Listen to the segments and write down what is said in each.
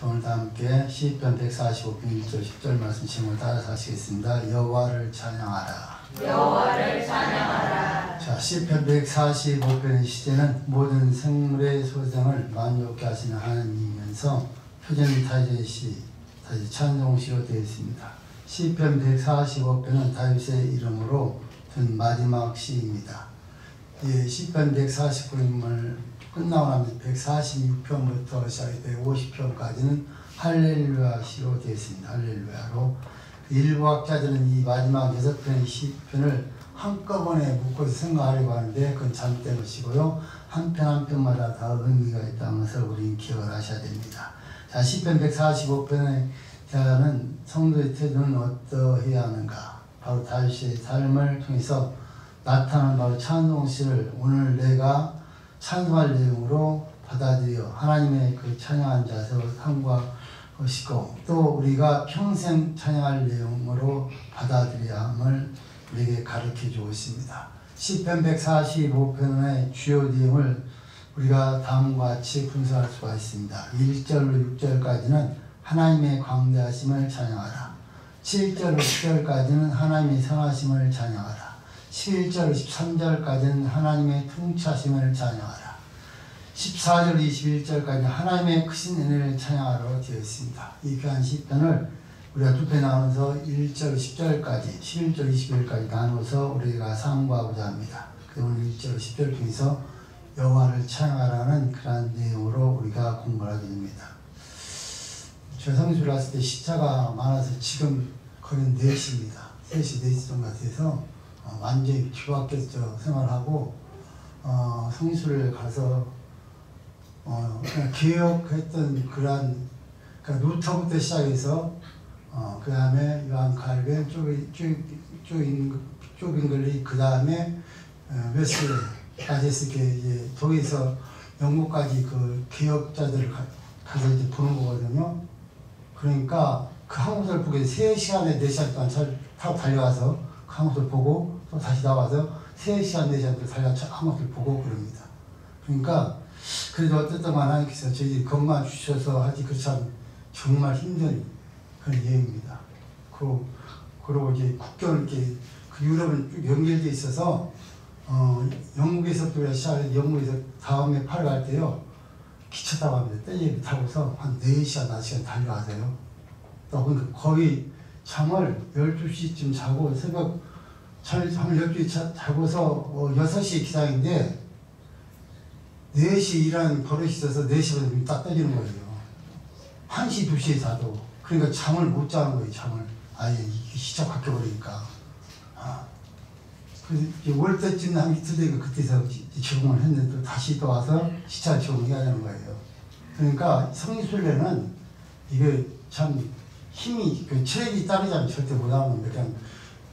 오늘도 함께 시편 145편 1절 10절 말씀 제목을 따라서 하시겠습니다. 여호와를 찬양하라. 여호와를 찬양하라. 자, 시편 145편의 시제는 모든 생물의 소생을 만족케 하시는 하나님이면서 표준 타이시 찬송시로 되어 있습니다. 시편 145편은 다윗의 이름으로 든 마지막 시입니다. 시편 149편을 끝나고 나면 146편부터 시작해 50편까지는 할렐루야 시로 되어 있습니다. 할렐루야로 일부 학자들은 이 마지막 6편의 시편을 한꺼번에 묶어서 생각하려고 하는데 그건 잘못된 것이고요. 한 편 한 편마다 다 의미가 있다는 것을 우리는 기억을 하셔야 됩니다. 자, 시편 145편에 대하는 성도의 태도는 어떠해야 하는가? 바로 다윗의 삶을 통해서 나타나는 바로 찬송시를 오늘 내가 찬송할 내용으로 받아들여 하나님의 그 찬양한 자세로 삼갈 것이고, 또 우리가 평생 찬양할 내용으로 받아들여야 함을 우리에게 가르쳐 주고 있습니다. 시편 145편의 주요 내용을 우리가 다음과 같이 분석할 수가 있습니다. 1절로 6절까지는 하나님의 광대하심을 찬양하라. 7절로 10절까지는 하나님의 선하심을 찬양하라. 11절 13절까지는 하나님의 통치하심을 찬양하라. 14절 21절까지 하나님의 크신 은혜를 찬양하라고 되어 있습니다. 이 귀한 시편을 우리가 두 편 나눠서 1절 10절까지 11절 20절까지 나눠서 우리가 상고하고자 합니다. 오늘 1절 10절 중에서 여호와를 찬양하라는 그런 내용으로 우리가 공부를 하게 됩니다. 제가 성수를 왔을 때 시차가 많아서 지금 거의 4시입니다. 3시, 4시 정도 돼서 완전히 뒤바뀌었죠. 생활하고 성수를 가서 그냥 기억했던 그러한 그러니까 루터부터 시작해서 그 다음에 요한칼빈 좁은 글리 그 다음에 웨슬레까지 이렇게 이제 독일에서 영국까지 그 기억자들을 가서 이제 보는 거거든요. 그러니까 그 한국을 보게 3시간에 4시간 동안 타고 달려가서 그 한국을 보고 또 다시 나와서 3시간 4시간 또 달려가서 한국을 보고 그럽니다. 그러니까 그래도 어쨌든 하나님께서 저희 건강 주셔서 하지 그 참 정말 힘든 그런 여행입니다. 그리고 이제 국경을 이렇게 그 유럽은 쭉 연결되어 있어서 영국에서 시작해서 영국에서 다음에 팔 갈 때요 기차 타고 합니다. 떼제 타고서 한 4시간, 5시간 달려가세요. 또 그러니까 거의 잠을 12시쯤 자고 새벽 잠을 12시 자고서 6시 기상인데 4시 일하는 버릇이 있어서 4시부터 딱 떠지는 거예요. 1시, 2시에 자도. 그러니까 잠을 못 자는 거예요. 잠을 아예 시차 바뀌어버리니까. 그래서 올 때쯤 한 이틀 되니까 그때서 적응을 했는데 또 다시 또 와서 시차 적응해야 되는 거예요. 그러니까 성리순례는 이게 참 힘이 그 체력이 따르지 않으면 절대 못 하는 거예요. 그냥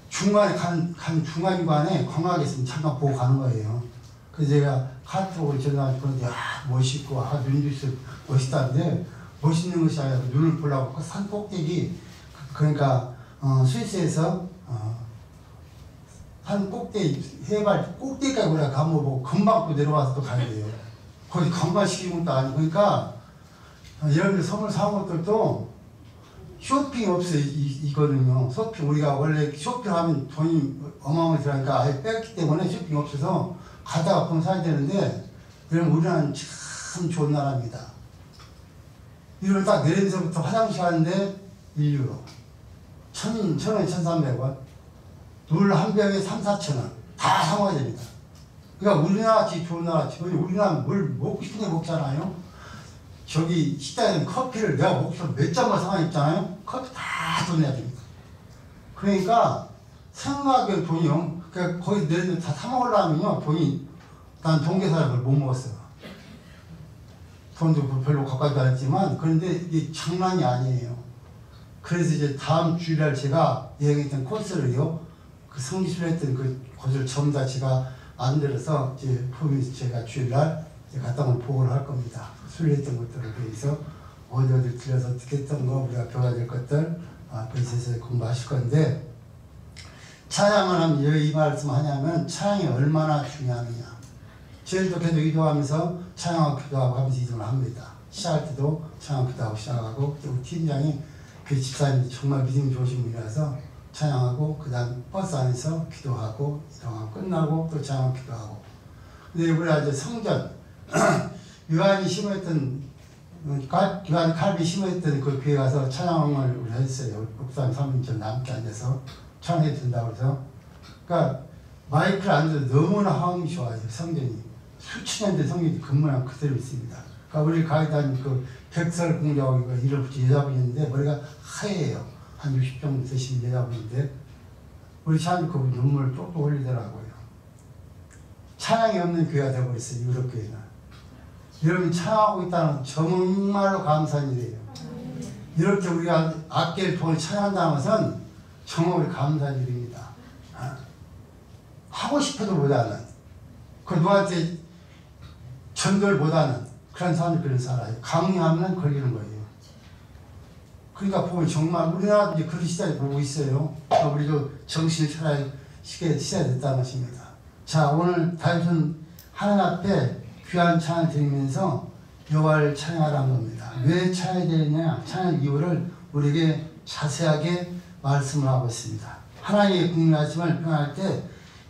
중간에 간 중간에 건강하게 있으면 잠깐 보고 가는 거예요. 그래서 제가 카톡을 전화할 보는데 멋있고 눈빛이 멋있다는데 멋있는 것이 아니라 눈을 보려고 그 산 꼭대기 그러니까 스위스에서 산 꼭대기 해발 꼭대기까지 올라가 한번 보고 금방 또 내려와서 또 가야 돼요. 거기 관광시키는 것도 아니고 그러니까 여러분들 선물 사온 것들도 쇼핑이 없어요. 이거는요. 쇼핑 우리가 원래 쇼핑하면 돈이 어마어마하게 들어가니까 아예 뺐기 때문에 쇼핑이 없어서 가다가 돈 사야 되는데 여러분 우리나라는 참 좋은 나라입니다. 이걸 딱 내리면서부터 화장실 하는데 1유로 1,000원, 1,300원 물 한 병에 3,000~4,000원 다 사먹어야 됩니다. 그러니까 우리나라같이 좋은 나라같이 우리나라 물 먹고 싶은 데 먹잖아요. 저기 식당에는 커피를 내가 먹고 싶어서 몇 잔만 사만 있잖아요. 커피 다 돈 내야 됩니다. 그러니까 생각에 돈이요. 그러니까 거기 내리면 다 사먹으려면요 돈이 난 동계사를 못 먹었어요. 돈도 별로 가까이도 안 했지만 그런데 이게 장난이 아니에요. 그래서 이제 다음 주일날 제가 여행했던 코스를요 그 성지순례했던 그 곳을 전부 다 제가 만들어서 이제 포함해서 제가 주일날 갔다 오면 보고를 할 겁니다. 순례했던 것들을 위해서 어디 들려서 어떻게 했던 거 우리가 배워야 될 것들 그래서 공부하실 건데 찬양을 하면 왜 이 말씀 하냐면 찬양이 얼마나 중요하느냐. 제일도 계속 기도하면서 찬양하고 기도하고 하면서 이동을 합니다. 시작할 때도 찬양 기도하고 시작하고, 우리 팀장이 그 집사님이 정말 믿음이 좋으신 분이라서 찬양하고, 그 다음 버스 안에서 기도하고, 이동하고 끝나고 또 찬양 기도하고. 근데 우리가 이제 성전, 요한이 심어했던, 요한 칼비 심어했던 그 교회 가서 찬양을 우리 했어요. 목사님, 사모님 전 남게 앉아서 찬양해 준다고 해서. 그러니까 마이크를 안 줘도 너무나 화음이 좋아요, 성전이. 수천 년 된 성전이 근무랑 그대로 있습니다. 그러니까 우리 가게 다니는 그 백설 공자하고 이를 붙인 여자분인데 머리가 하얘요. 한 60 정도 되신 여자분인데 우리 찬양 그분 눈물을 쪽쪽 흘리더라고요. 찬양이 없는 교회가 되어버렸어요, 유럽 교회는. 여러분 찬양하고 있다는 정말로 감사한 일이에요. 이렇게 우리가 악기를 통해 찬양한다는 것은 정말 감사한 일입니다. 하고 싶어도 못하는, 그 누구한테 전도를 못하는 그런 사람들이 그런 살아요. 강요하면 걸리는 거예요. 그러니까 보면 정말 우리나라도 이제 그런 시대를 보고 있어요. 우리도 정신을 차려야 시대가 됐다는 것입니다. 자, 오늘 다윗은 하나님 앞에 귀한 찬양을 드리면서 여호와를 찬양하라는 겁니다. 왜 찬양해야 되느냐? 찬양 이유를 우리에게 자세하게 말씀을 하고 있습니다. 하나님의 국민하심을 표현할 때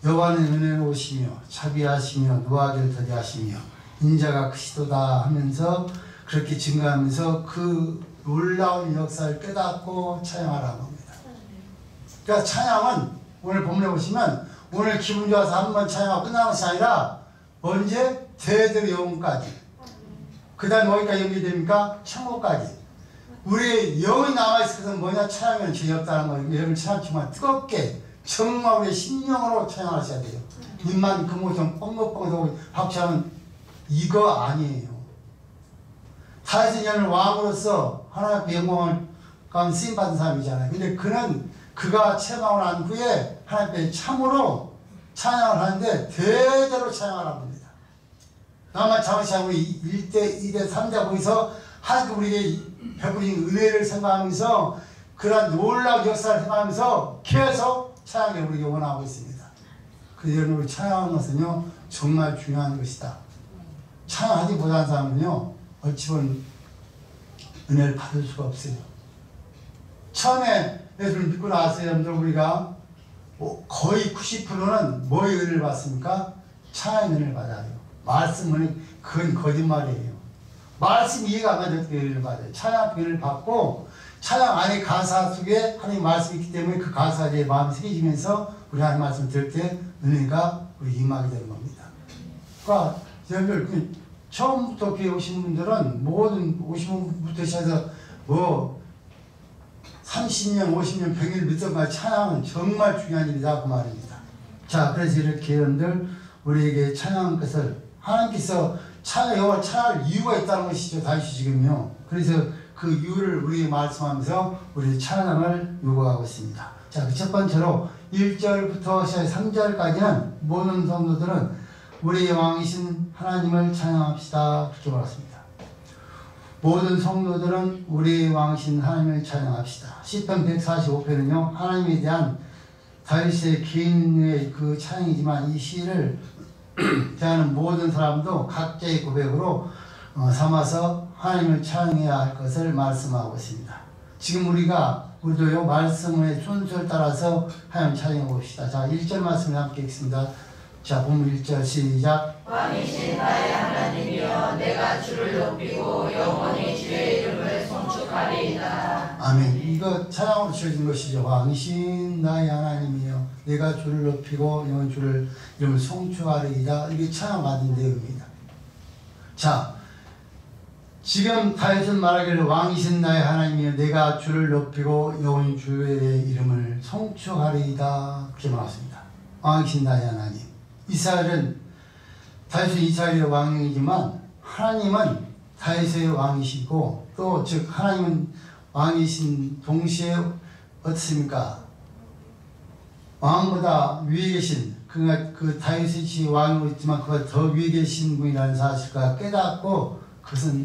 여호와는 은혜로우시며 자비하시며 노하기를 더디하시며 인자가 크시도다 하면서 그렇게 증가하면서 그 놀라운 역사를 깨닫고 찬양하라고 합니다. 그러니까 찬양은 오늘 본문에 보시면 오늘 기분 좋아서 한번 찬양하고 끝나는 것이 아니라 언제? 대대로 영혼까지. 그 다음에 어디까지 연결됩니까? 천국까지. 우리의 영이 남아있을 것은 뭐냐? 찬양은 죄 없다는 거예요. 여러분 찬양 정말 뜨겁게 정말 우리의 심령으로 찬양하셔야 돼요. 입만 금호성 뻥긋뻥긋하고 박수하면 이거 아니에요. 다윗은 여는 왕으로서 하나님 앞에 영광을 가운데 쓰임받은 사람이잖아요. 근데 그가 체험하고 난 후에 하나님 앞에 참으로 찬양을 하는데 대대로 찬양하라고 합니다. 나만 자원시하고 우리 1대, 2대, 3대 거기서 하나님 우리에게 베푸신 은혜를 생각하면서 그러한 놀라운 역사를 생각하면서 계속 찬양을 우리에게 원하고 있습니다. 그래서 여러분 우리 찬양하는 것은요 정말 중요한 것이다. 찬양하지 못하는 사람은요 어찌 보면 은혜를 받을 수가 없어요. 처음에 예수를 믿고 나서 여러분들 우리가 거의 90%는 뭐의 은혜를 받습니까? 찬양의 은혜를 받아요. 말씀은 그건 거짓말이에요. 말씀 이해가 안 가면 어떻게 은혜를 받아요? 찬양 은혜를 받고 찬양 안에 가사 속에 하나님 말씀이 있기 때문에 그 가사에 마음이 새겨지면서 우리 하나님 말씀을 들을 때 은혜가 우리 임하게 되는 겁니다. 그러니까 여러분들 처음부터 교회 오신 분들은 모든 오신 분부터 시작해서 30년, 50년, 100년 믿어가 찬양은 정말 중요한 일이다 그 말입니다. 자, 그래서 이렇게 여러분들 우리에게 찬양한 것을 하나님께서 여호와를 찬양할 이유가 있다는 것이죠. 다윗이 지금요. 그래서 그 이유를 우리에게 말씀하면서 우리 찬양을 요구하고 있습니다. 자, 그 첫 번째로 1절부터 3절까지는 모든 성도들은 우리의 왕이신 하나님을 찬양합시다. 그렇게 말했습니다. 모든 성도들은 우리의 왕이신 하나님을 찬양합시다. 시편 145편은요. 하나님에 대한 다윗의 개인의 그 찬양이지만 이 시를 대하는 모든 사람도 각자의 고백으로 삼아서 하나님을 찬양해야 할 것을 말씀하고 있습니다. 지금 우리도요 말씀의 순서를 따라서 하나님 찬양해 봅시다. 자, 1절 말씀을 함께 읽습니다. 자, 본문 1절 시작. 왕이신 나의 하나님이여 내가 주를 높이고 영원히 주의 이름을 송축하리이다. 아멘. 이거 찬양으로 지어진 것이죠. 왕이신 나의 하나님이여 내가 주를 높이고 영원히 주를 이름을 송축하리이다. 이게 찬양 받은 내용입니다. 자, 지금 다윗은 말하기를 왕이신 나의 하나님이여 내가 주를 높이고 영원히 주의 이름을 송축하리이다. 그렇게 말했습니다. 왕이신 나의 하나님. 다윗은 이스라엘의 왕이지만 하나님은 다윗의 왕이시고 또 즉 하나님은 왕이신 동시에 어떻습니까? 왕보다 위에 계신 그 다윗이 왕이고 있지만 그가 더 위에 계신 분이라는 사실과 깨닫고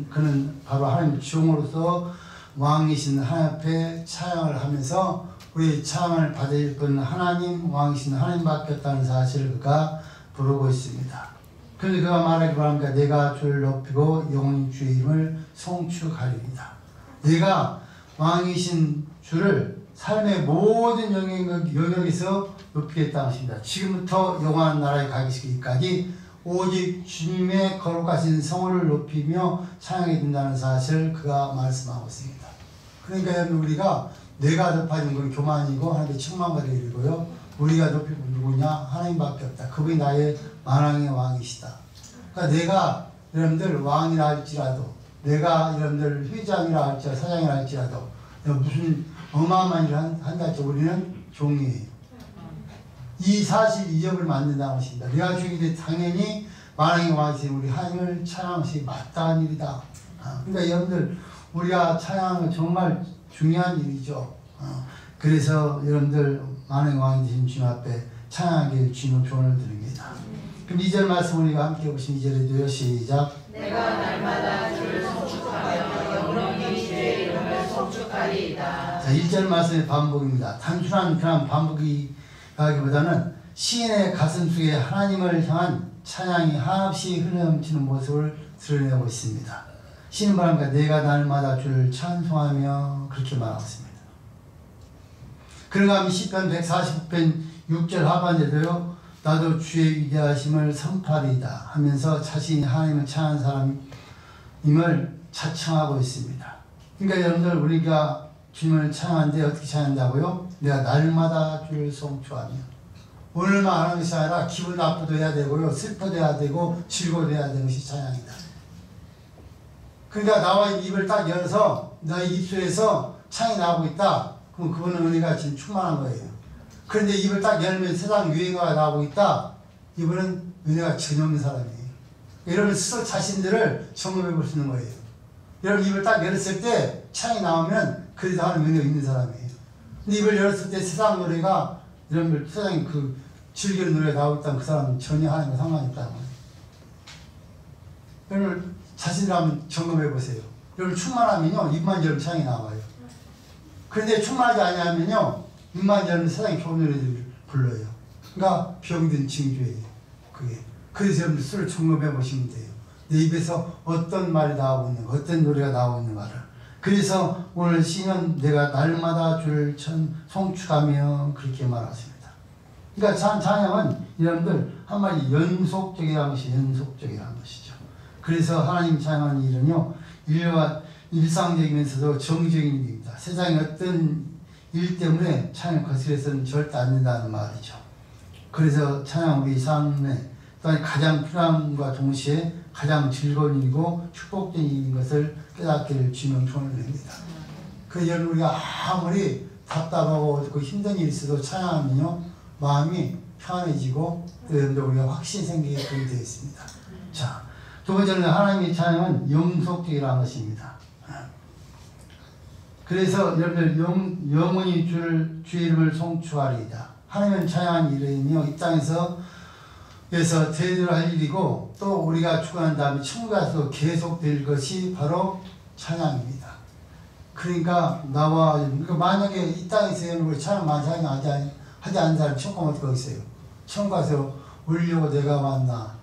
그는 바로 하나님의 종으로서 왕이신 하나님 앞에 찬양을 하면서 우리 찬양을 받을 분 하나님 왕이신 하나님밖에 없다는 사실을 그가 부르고 있습니다. 그런데 그가 말하기 바랍니다. 내가 주를 높이고 영원히 주의 이름을 송축하리이다. 내가 왕이신 주를 삶의 모든 영역에서 높이겠다는 것입니다. 지금부터 영원한 나라에 가시기까지 오직 주님의 거룩하신 성을 높이며 찬양해야 된다는 사실을 그가 말씀하고 있습니다. 그러니까 여러분, 우리가 내가 높아진 건 교만이고 하나님의 책망받을 일이고요. 우리가 높이고 누구냐? 하나님밖에 없다. 그분이 나의 만왕의 왕이시다. 그러니까 내가 여러분들 왕이라 할지라도, 내가 여러분들 회장이라 할지라도, 사장이라 할지라도 무슨 어마어마한 일을 한다 할지 우리는 종이에요. 이 사실 잊어버리면 안 된다는 것입니다. 내가 주인인데 당연히 만왕의 왕이신 우리 하나님을 찬양하는 것이 마땅한 일이다. 그러니까 여러분들 우리가 찬양하는 정말 중요한 일이죠. 그래서 여러분들 만왕의 왕이 되신 주님 앞에 찬양하게 주님의 조언을 드립니다. 그럼 2절 말씀 우리가 함께 보신 2절에도요. 시작. 내가 날마다 주를 송축하며 영원히 주의 이름을 송축하리이다. 자, 1절 말씀의 반복입니다. 단순한 그냥 반복이라기보다는 시인의 가슴 속에 하나님을 향한 찬양이 한없이 흘러넘치는 모습을 드러내고 있습니다. 시인은 말합니다. 내가 날마다 주를 찬송하며 그렇게 말하고 있습니다. 그러가 시편 149편 6절 하반절에도요. 나도 주의 위대하심을 선포하리이다 하면서 자신이 하나님을 찬양하는 사람임을 자청하고 있습니다. 그러니까 여러분들 우리가 주님을 찬양하는데 어떻게 찬양한다고요? 내가 날마다 주를 송축하며 오늘만 하는 것이 아니라 기분 나쁘도 해야 되고요. 슬퍼도 해야 되고 즐거워도 해야 되는 것이 찬양이다. 그러니까 나와 입을 딱 열어서 너의 입술에서 창이 나오고 있다. 그럼 그분은 은혜가 지금 충만한 거예요. 그런데 입을 딱 열면 세상 유행어가 나오고 있다. 이분은 은혜가 전혀 없는 사람이에요. 여러분 스스로 자신들을 점검해 볼 수 있는 거예요. 여러분 입을 딱 열었을 때 창이 나오면 그래도 하는 은혜가 있는 사람이에요. 근데 입을 열었을 때 세상 노래가 여러분들 세상에 그 즐기는 노래가 나오고 있다면 그 사람은 전혀 하나님과 상관이 없다는 거예요. 여러분 자신들 한번 점검해 보세요. 여러분 충만하면요 입만 열면 창이 나와요. 그런데 충만하지 아니하면요 입만 열면 세상에 좋은 노래들을 불러요. 그러니까 병든 징조예요. 그게. 그래서 여러분들 스스로 점검해 보시면 돼요. 내 입에서 어떤 말이 나오고 있는가, 어떤 노래가 나오고 있는가를. 그래서 오늘 시인은 내가 날마다 주를 송축하며 그렇게 말하십니다. 그러니까 찬양은 여러분들 한마디 연속적이라는 것이 연속적이라는 것이죠. 그래서 하나님 찬양하는 일은요 일상적이면서도 정적인 일입니다. 세상의 어떤 일 때문에 찬양을 거스려서는 절대 안 된다는 말이죠. 그래서 찬양 우리 삶에 또한 가장 필요함과 동시에 가장 즐거운 일이고 축복된 일인 것을 깨닫기를 주님 조언을 냅니다. 그래서 여러분 우리가 아무리 답답하고 그 힘든 일이 있어도 찬양하면요 마음이 편해지고 또 여러분들 우리가 확신이 생기게끔 되어 있습니다. 자, 두 번째는 하나님의 찬양은 영속적이라는 것입니다. 그래서 여러분들 영원히 주의 이름을 송축하리이다. 하나님은 찬양한 일이며 이 땅에서 대대로 할 일이고 또 우리가 죽어난 다음에 천국에 가서 계속될 것이 바로 찬양입니다. 그러니까 그러니까 만약에 이 땅에서 우리 찬양 많이 하지 않는 사람이 천국 어디 있어요? 천국 가서 울려고 내가 왔나.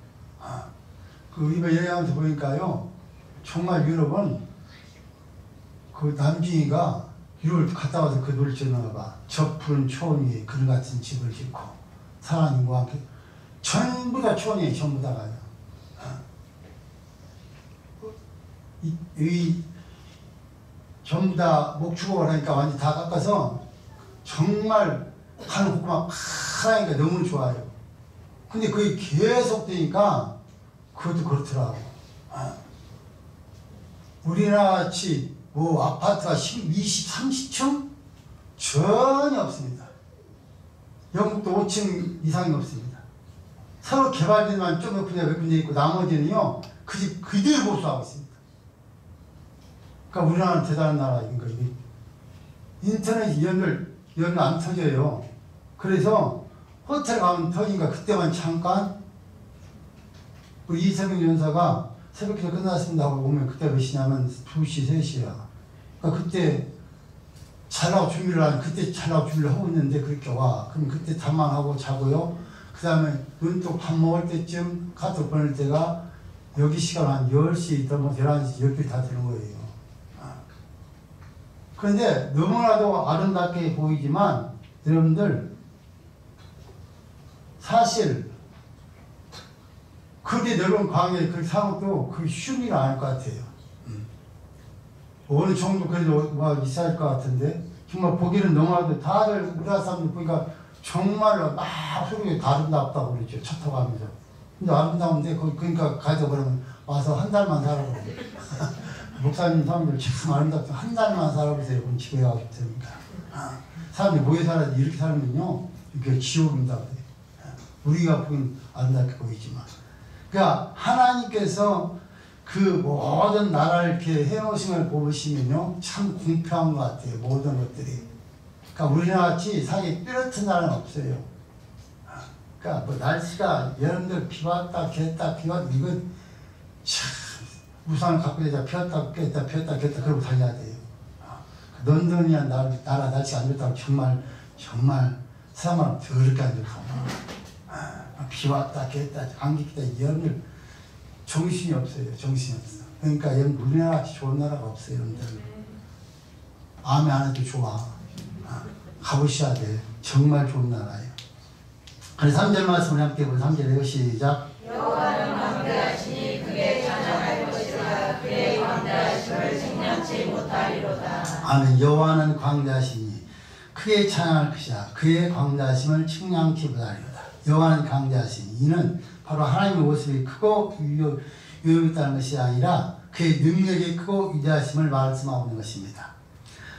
이번 여행하면서 보니까요 정말 유럽은 그 남중이가 유럽을 갔다 와서 그 노래를 지었나 봐. 저 푸른 초원 위에 그늘 같은 집을 짓고 사랑님과 함께 전부 다 초원이에요. 전부 다가요. 전부 다 목축을 하니까 완전 다 깎아서 정말 가는 곳만 파라니까 너무 좋아요. 근데 그게 계속 되니까 그것도 그렇더라고. 우리나라 같이 뭐 아파트가 20, 30층? 전혀 없습니다. 영국도 5층 이상이 없습니다. 서로 개발된 데만 좀 몇 군데 있고 나머지는요 그 집 그대로 보수하고 있습니다. 그러니까 우리나라는 대단한 나라인 거예요. 인터넷 연결 안 터져요. 그래서 호텔 가면 터지니까 그때만 잠깐 우리 이세명 연사가 새벽기도 끝났습니다 하고 오면 그때 몇 시냐면 2시, 3시야. 그러니까 그때 잘라고 준비를 하고 있는데 그렇게 와. 그럼 그때 답만 하고 자고요. 그 다음에 눈 또 밥 먹을 때쯤 카톡 보낼 때가 여기 시간 한 10시 더 뭐 11시 10개 다 되는 거예요. 그런데 너무나도 아름답게 보이지만 여러분들 사실 그렇게 넓은 광야에 그렇게 사는 것도 그게 쉬운 일은 아닐 것 같아요. 어느 정도 그래도 뭐 있어야 할 것 같은데 정말 보기는 너무나도 다들 우리나라 사람들 보니까 정말로 막 소리가 다 아름답다고 그러죠. 차 타고 가면서. 근데 아름다운데 그러니까 가서 그러면 와서 한 달만 살아보세요. 목사님 사람들 참 아름답다. 한 달만 살아보세요. 그럼 집에 가고 싶으니까. 사람들이 모여 살아야지 이렇게 살면요. 이게 지옥입니다. 우리가 보기엔 아름답게 보이지만. 그러니까 하나님께서 그 모든 나라를 이렇게 해놓으신 걸 보시면요. 참 공평한 것 같아요. 모든 것들이. 그러니까 우리나라 같이 사기 뚜렷한 나라는 없어요. 그러니까 뭐 날씨가 여름들 비 왔다 겠다 비 왔다 이건 참 우산을 갖고 다니다 피었다 깼다 피었다 깼다 그러고 다녀야 돼요. 런던이야 나라 날씨가 안 좋다고 정말 사람은 더럽게 안 좋고 비 왔다 깼다 안개 깼다 여름들 정신이 없어요. 정신이 없어. 그러니까 우리나라 같이 좋은 나라가 없어요. 여러분들. 암에 안 해도 좋아. 가보셔야 돼. 정말 좋은 나라예요. 그래서 3절 말씀을 함께 보세요. 3절에요. 시작. 여호와는 광대하시니 그의 찬양할 것이라 그의 광대하심을 생략치 못하리로다. 아멘. 여호와는 광대하시니 크게 찬양할 것이라 그의 광대하심을 측량치 못하리로다. 여호와는 광대하시니 이는 바로 하나님의 모습이 크고 유효있다는 것이 아니라 그의 능력이 크고 위대하심을 말씀하고 있는 것입니다.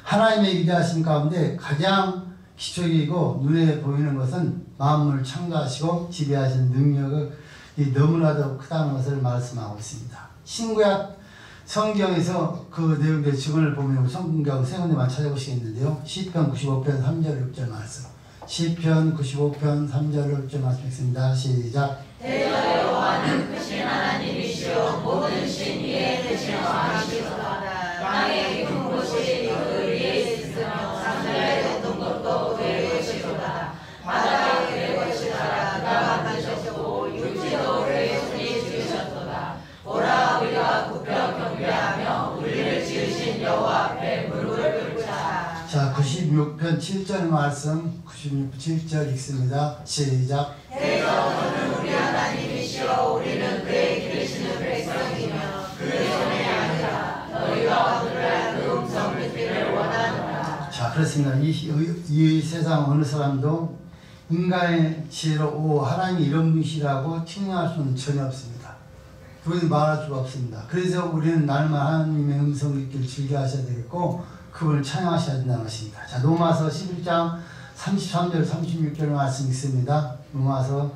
하나님의 위대하심 가운데 가장 기초이고 눈에 보이는 것은 만물을 창조하시고 지배하신 능력이 너무나도 크다는 것을 말씀하고 있습니다. 신구약 성경에서 그 내용들의 증언을 보면 성경하고 세 군데만 찾아보시겠는데요. 시편 95편 3절 6절 말씀. 시편 95편 3절 6절 말씀 읽습니다. 시작. 대저 여호와는 크신 하나님이시오 모든 신 위에 크신 왕이시로다. 땅의 깊은 곳이 그 위에 있으며 산들의 높은 곳도 그의 것이로다. 바다가 그의 것이라 그가 만드셨고 육지도 그의 손이 지으셨도다. 보라 우리가 굽혀 경배하며 우리를 지으신 여호와 앞에 무릎을 꿇자. 자, 96편 7절 말씀 96편 7절 읽습니다. 시작. 대저는 우리 하나님이시여 우리는 그의 기르시는 백성이며 그의 손에 아니라 너희가 들을 그 음성 듣기를 원하노라. 자, 그렇습니다. 이 세상 어느 사람도 인간의 지혜로 하나님이 이런 분이시라고 칭찬할 수는 전혀 없습니다. 우리는 말할 수가 없습니다. 그래서 우리는 날마다 하나님의 음성 듣기를 즐겨 하셔야 되겠고 그분을 찬양하셔야 된다는 것입니다. 자, 로마서 11장 33절 36절 말씀 있습니다. 로마서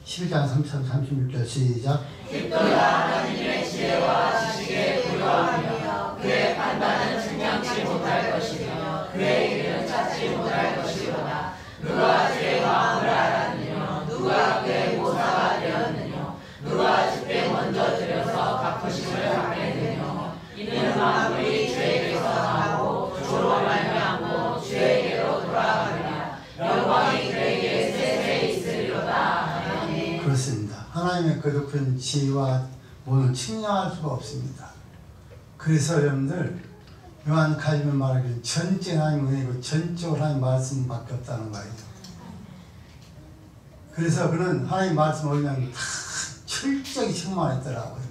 11장 33, 36절 시작. 깊도다 하나님의 지혜와 지식에 불과하며 그의 판단은 측량치 못할 것이며 그의 길은 찾지 못할 것이로다. 누가 그의 마음을 알았느냐 누가 그의 모사가 되었느냐 누가 주께 먼저 들여서 갚으심을 받겠느냐 이는 만물이 주에게서 나고 주로 말미암고 주에게로 돌아가느냐 영광이 그에게 세세 있으리로다. 아멘. 그렇습니다. 하나님의 그 높은 지혜와 모든 측량할 수가 없습니다. 그래서 여러분들 요한 칼빈은 말하기를 전적 하나님 은혜고 전적으로 하나님 말씀밖에 없다는 거예요. 그래서 그는 하나님 말씀 어디냐면 다 철저히 충만했더라고요.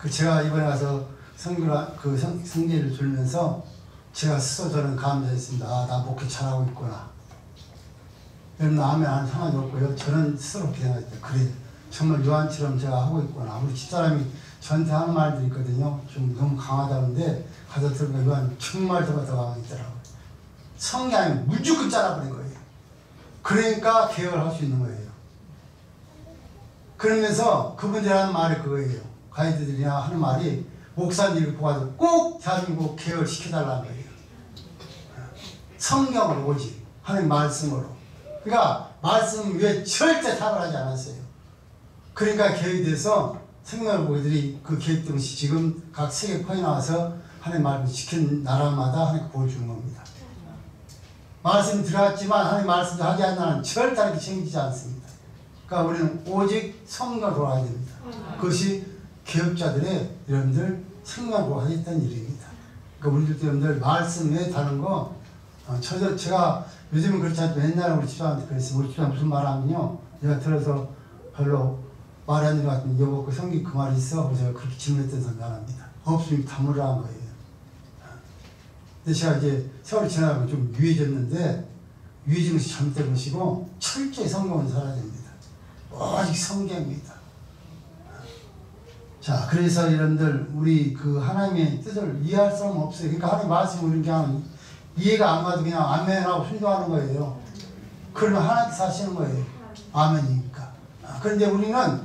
제가 이번에 가서 성제를 들면서 제가 스스로 저는 감사했습니다. 아, 나 목회 잘하고 있구나. 여러분 마음에 안 상관이 없고요. 저는 스스로 그렇게 생각했어요. 그래 정말 요한처럼 제가 하고 있구나. 우리 집사람이 저한테 하는 말들이 있거든요. 좀 너무 강하다는데 가서 들으면 요한 정말 더 강하더라고요. 성경이 무조건 잘라버린 거예요. 그러니까 개혁을 할 수 있는 거예요. 그러면서 그분들이 하는 말이 그거예요. 가이드들이나 하는 말이 목사님이 보아서 꼭 대한민국 개혁을 시켜달라는 거예요. 성경으로 오직 하나님 말씀으로. 그러니까 말씀 위에 절대 타발하지 않았어요. 그러니까 개혁이 돼서 생명보고들이 그 계획 등시 지금 각 세계 퍼져 나와서 하나님 말씀을 지킨 나라마다 하나님 보여주는 겁니다. 말씀이 들어갔지만 하나님 말씀도 하지 않는 나라는 절대 이렇게 챙기지 않습니다. 그러니까 우리는 오직 성령을 구하야 됩니다. 그것이 개혁자들의 여러분들 성령을 구하겠다는 일입니다. 그러니까 우리들 여러분들 말씀 외에 다른 거 제가 요즘은 그렇지 않지만 옛날에 우리 집사람한테 그랬어요. 우리 집사람 무슨 말 하면요, 내가 들어서 별로 말이 안 되는 것 같으면 여보 그 성경 그 말이 있어? 그래서 제가 그렇게 질문했던 사람이 합니다. 없으면 다물으라 한 거예요. 근데 제가 이제 세월이 지나가면 좀 유해졌는데, 유해진 것이 잘못된 것이고 철저히 성경을 살아야 됩니다. 오직 성경입니다. 자, 그래서 여러분들 우리 그 하나님의 뜻을 이해할 사람은 없어요. 그러니까 하나님 말씀을 우리는 그냥 이해가 안 가도 그냥 아멘하고 순종하는 거예요. 그러면 하나님께서 하시는 거예요. 아멘이니까. 그런데 우리는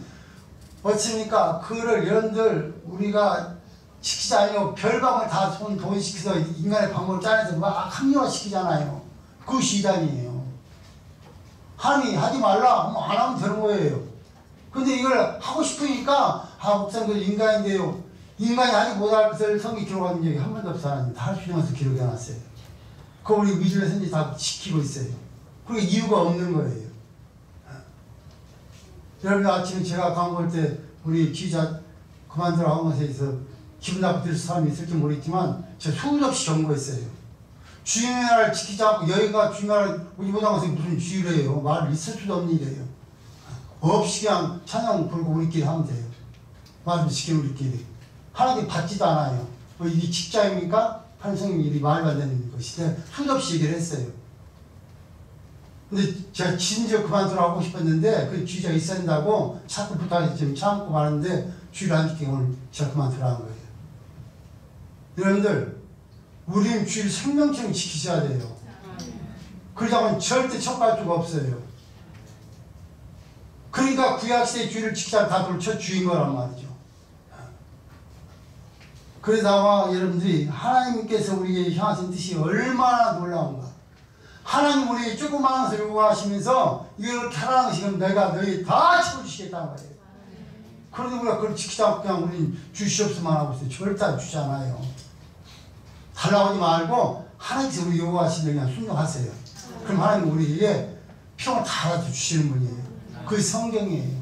어찌니까 그를 여러분들 우리가 시키지 아니고 별방을 다 동의시켜서 인간의 방법을 짜내서 막 합리화시키잖아요. 그것이 이단이에요. 하나님이 하지 말라 하면 안 하면 되는 거예요. 근데 이걸 하고 싶으니까 목사님 그 인간인데요, 인간이 하지 못할 것을 성경에 기록한 적이 한 번도 없어. 하나님 다 할 수 있는 것을 기록해놨어요. 그거 우리 위주의 선지 다 지키고 있어요. 그리고 이유가 없는 거예요. 여러분 아침에 제가 광고할 때 우리 기자 그만두라 한 것에 있어 기분 나쁘게 들 사람이 있을지 모르겠지만 제가 수도 없이 경고했어요. 주의 나라를 지키지 않고 여기가 주의 나라를 우리보다 가서 무슨 주의를 해요. 말 있을 수도 없는 일이에요. 없이 그냥 찬양 불고 우리끼리 하면 돼요. 말씀 지키는 우리끼리. 하나님 받지도 않아요. 뭐 이게 직장입니까? 하나님 일이 말도 안 되는 것인데 수도 없이 얘기를 했어요. 근데 제가 진짜 그만두라고 하고 싶었는데 그 주의자가 있어야 된다고 자꾸 부탁해서 지금 참고 말하는데 주의를 안 지키고 오늘 제가 그만두라는 거예요. 여러분들 우리는 주의를 생명처럼 지키셔야 돼요. 그러자면 절대 척갈 수가 없어요. 그러니까 구약시대의 주의를 지키지 않고 다 돌쳐 주인 거란 말이죠. 그래서 아마 여러분들이 하나님께서 우리에게 향하신 뜻이 얼마나 놀라운가. 하나님 우리에게 조그마한 것을 요구하시면서 이걸 이렇게 하라는 것이면 내가 너희 다 채워주시겠다는 거예요. 그런데 우리가 그걸 지키지 않고 그냥 우리는 주시옵소만 하고 있어요. 절대 안 주잖아요. 달라고 하지 말고 하나님께서 우리 요구하시는 그냥 순종하세요. 그럼 하나님 우리에게 평을 다 알아주시는 분이에요. 그게 성경이에요.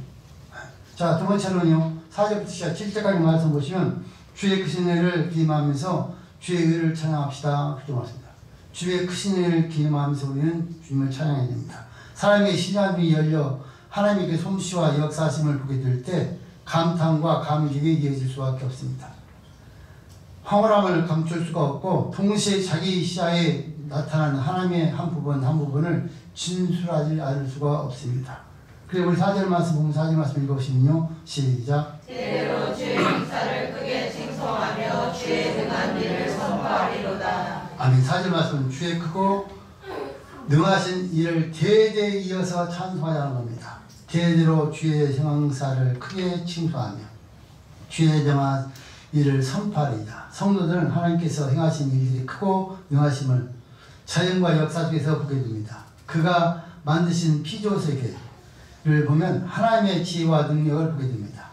자, 두 번째는요, 4절부터 시작 7절까지 말씀 보시면 주의 크신 은혜를 기임하면서 주의 의를 찬양합시다. 그렇게 말씀합니다. 주의 크신 은혜를 기임하면서 우리는 주님을 찬양해야 됩니다. 사람의 신앙이 열려 하나님의 솜씨와 역사하심을 보게 될 때 감탄과 감격이 이어질 수밖에 없습니다. 황홀함을 감출 수가 없고 동시에 자기 시야에 나타나는 하나님의 한 부분을 진술하지 않을 수가 없습니다. 그리고 우리 4절 말씀 보면 4절 말씀 읽어보시면요. 시작. 때로 주의 역사를 크게 칭송하며 주의 능한 일을 선포하리로다. 아멘. 4절 말씀은 주의 크고 능하신 일을 대대에 이어서 찬송하자는 겁니다. 대대로 주의 형상을 크게 칭송하며 주의 능한 일을 선포하리이다. 성도들은 하나님께서 행하신 일들이 크고 능하심을 자연과 역사 속에서 보게 됩니다. 그가 만드신 피조세계를 보면 하나님의 지혜와 능력을 보게 됩니다.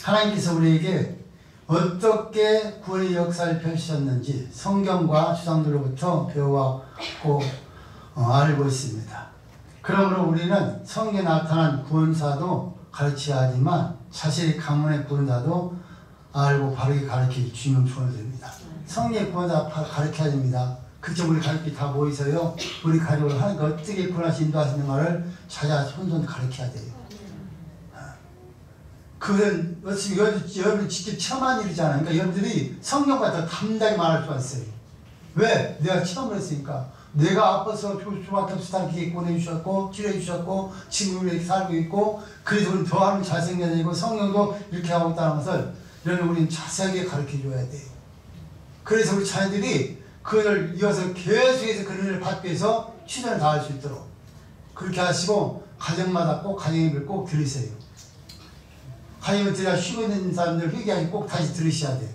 하나님께서 우리에게 어떻게 구원의 역사를 펼치셨는지 성경과 주상들로부터 배워왔고 알고 있습니다. 그러므로 우리는 성경에 나타난 구원사도 가르쳐야 하지만 자신의 가문의 구원사도 알고 바르게 가르칠 주님은 구원자입니다. 성경의 구원사 가르쳐야 됩니다. 그쵸, 우리 가족이 다 모이서요, 우리 가족을 하나님께 어떻게 구원하시 인도하시는가를 찾아 손손 가르쳐야 돼요. 그건 어차피 여러분 직접 체험한 일이잖아요. 그러니까 여러분들이 성경보다 더 담대하게 말할 수가 있어요. 왜? 내가 체험을 했으니까. 내가 아파서 죽을 수밖에 없어 이렇게 보내주셨고 치료해주셨고 지금 이렇게 살고 있고 그래서 우리는 더하면 잘생겨야 되고 성경도 이렇게 하고 있다는 것을 여러분 우리는 자세하게 가르쳐줘야 돼요. 그래서 우리 자녀들이 그걸 이어서 계속해서 그런 일을 받기 위해서 최선을 다할 수 있도록 그렇게 하시고 가정마다 꼭 가정예배를 꼭 들으세요. 가정예배 들어야 쉬고 있는 사람들 회개하시 꼭 다시 들으셔야 돼요.